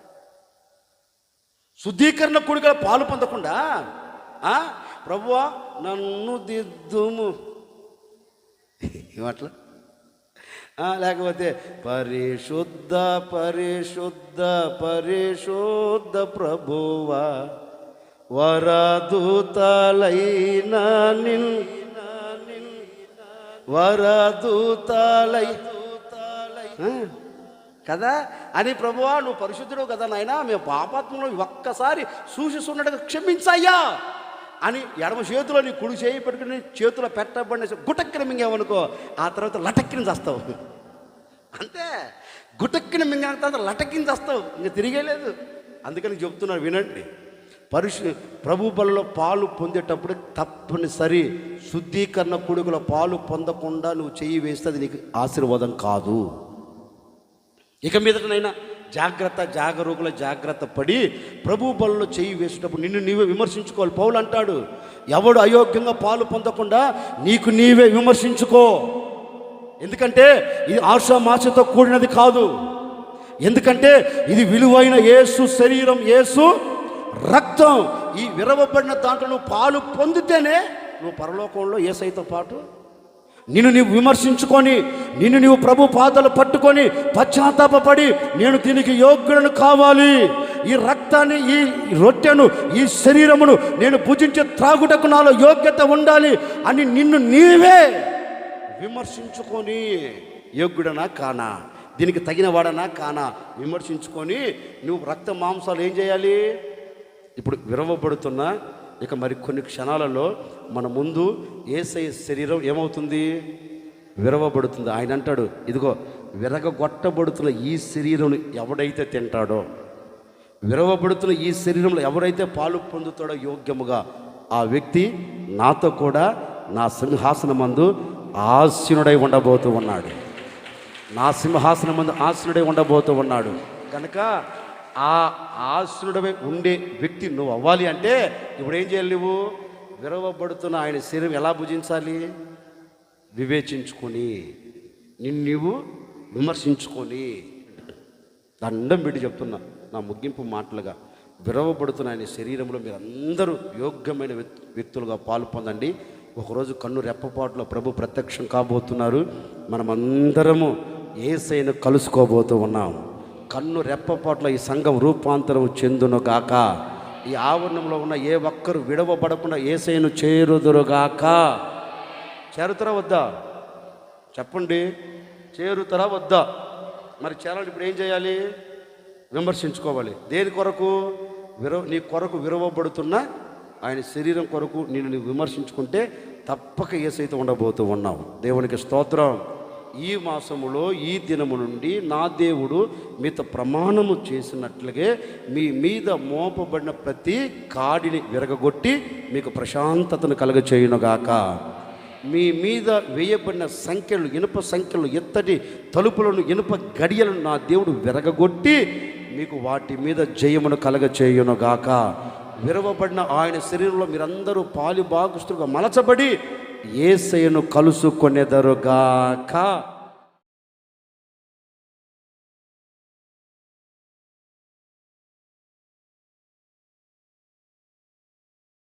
Speaker 1: శుద్ధీకరణ కూడికలో పాలు పొందకుండా ప్రభువా నన్ను దిద్దుము ఏమట్లా, లేకపోతే పరిశుద్ధ పరిశుద్ధ పరిశుద్ధ ప్రభువా వరదూతలైన వరదూతలై కదా అని, ప్రభువా నువ్వు పరిశుద్ధుడు కదా నాయనా, మేము పాపాత్మలో ఒక్కసారి సూచిస్తున్నట్టుగా క్షమించయ్యా అని ఎడమ చేతిలో నీ కుడి చేయి పెట్టుకుని చేతిలో పెట్టబడిన గుటక్కిన మింగామనుకో, ఆ తర్వాత లటక్కిని చేస్తావు. అంతే, గుటక్కిన మింగిన తర్వాత లటక్కిని చేస్తావు, ఇంకా తిరిగేలేదు. అందుకని చెప్తున్నారు వినండి, ప్రభు బలలో పాలు పొందేటప్పుడు తప్పనిసరి శుద్ధీకరణ కూడికలో పాలు పొందకుండా నువ్వు చెయ్యి వేస్తే అది నీకు ఆశీర్వాదం కాదు. ఇక మీదటనైనా జాగరూకుల జాగ్రత్త పడి ప్రభు బలలో చెయ్యి వేసేటప్పుడు నిన్ను నీవే విమర్శించుకోవాలి. పౌలు అంటాడు, ఎవడు అయోగ్యంగా పాలు పొందకుండా నీకు నీవే విమర్శించుకో. ఎందుకంటే ఇది ఆశామాషతో కూడినది కాదు. ఎందుకంటే ఇది విలువైన యేసు శరీరం, యేసు రక్తం. ఈ విరవబడిన దాంట్లో నువ్వు పాలు పొందితేనే నువ్వు పరలోకంలో యేసయ్యతో పాటు నిన్ను నీవు విమర్శించుకొని నిన్ను నీవు ప్రభు పాదాలు పట్టుకొని పశ్చాత్తాపడి నేను దీనికి యోగ్యులను కావాలి, ఈ రక్తాన్ని ఈ రొట్టెను ఈ శరీరమును నేను భుజించే త్రాగుటకు నాలో యోగ్యత ఉండాలి అని నిన్ను నీవే విమర్శించుకొని యోగ్యుడనా కానా, దీనికి తగిన వాడనా కానా విమర్శించుకొని నువ్వు రక్త మాంసాలు ఏం చేయాలి. ఇప్పుడు విరవబడుతున్నా ఇక మరి కొన్ని క్షణాలలో మన ముందు యేసయ్య శరీరం ఏమవుతుంది, విరవబడుతుంది. ఆయన అంటాడు, ఇదిగో విరగొట్టబడుతున్న ఈ శరీరం ఎవడైతే తింటాడో, విరవబడుతున్న ఈ శరీరంలో ఎవరైతే పాలు పొందుతాడో యోగ్యముగా, ఆ వ్యక్తి నాతో కూడా నా సింహాసనమందు ఆసీనుడై ఉండబోతూ ఉన్నాడు. నా సింహాసనమందు ఆసీనుడై ఉండబోతూ ఉన్నాడు. కనుక ఆ ఆసీనుడై ఉండే వ్యక్తి నువ్వు అవ్వాలి అంటే ఇప్పుడు ఏం చేయాలి, నువ్వు విరవబడుతున్న ఆయన శరీరం ఎలా భుజించాలి, వివేచించుకొని నిన్ను నీవు విమర్శించుకొని. దండం పెట్టి చెప్తున్నా నా ముగింపు మాటలుగా, విరవబడుతున్న ఆయన శరీరంలో మీరు అందరూ యోగ్యమైన వ్యక్తులుగా పాలు పొందండి. ఒకరోజు కన్ను రెప్పపాటులో ప్రభు ప్రత్యక్షం కాబోతున్నారు. మనమందరము యేసయ్యను కలుసుకోబోతూ ఉన్నాం. కన్ను రెప్పపాట్ల ఈ సంఘం రూపాంతరం చెందును గాక. ఈ ఆవరణంలో ఉన్న ఏ ఒక్కరు విడవబడకుండా యేసయ్యను చేరుదురుగాక. చేరుతారా వద్దా చెప్పండి, చేరుతారా వద్దా? మరి చేరాలి. ఇప్పుడు ఏం చేయాలి, విమర్శించుకోవాలి. దేని కొరకు? నీ కొరకు విరవబడుతున్న ఆయన శరీరం కొరకు నిన్ను విమర్శించుకుంటే తప్పక యేసయ్యతో ఉండబోతూ ఉన్నావు. దేవునికి స్తోత్రం. ఈ మాసములో ఈ దినము నుండి నా దేవుడు మీతో ప్రమాణము చేసినట్లుగే మీ మీద మోపబడిన ప్రతి కాడిని విరగగొట్టి మీకు ప్రశాంతతను కలుగచేయునుగాక. మీ మీద వేయబడిన సంఖ్యలు, ఇనుప సంఖ్యలు, ఎత్తటి తలుపులను, ఇనుప గడియలను నా దేవుడు విరగగొట్టి మీకు వాటి మీద జయమును కలగచేయునుగాక. విరవబడిన ఆయన శరీరంలో మీరందరూ పాలి భాగస్తులుగా మలచబడి యేసయ్యను కలుసుకొనెదరుగాక.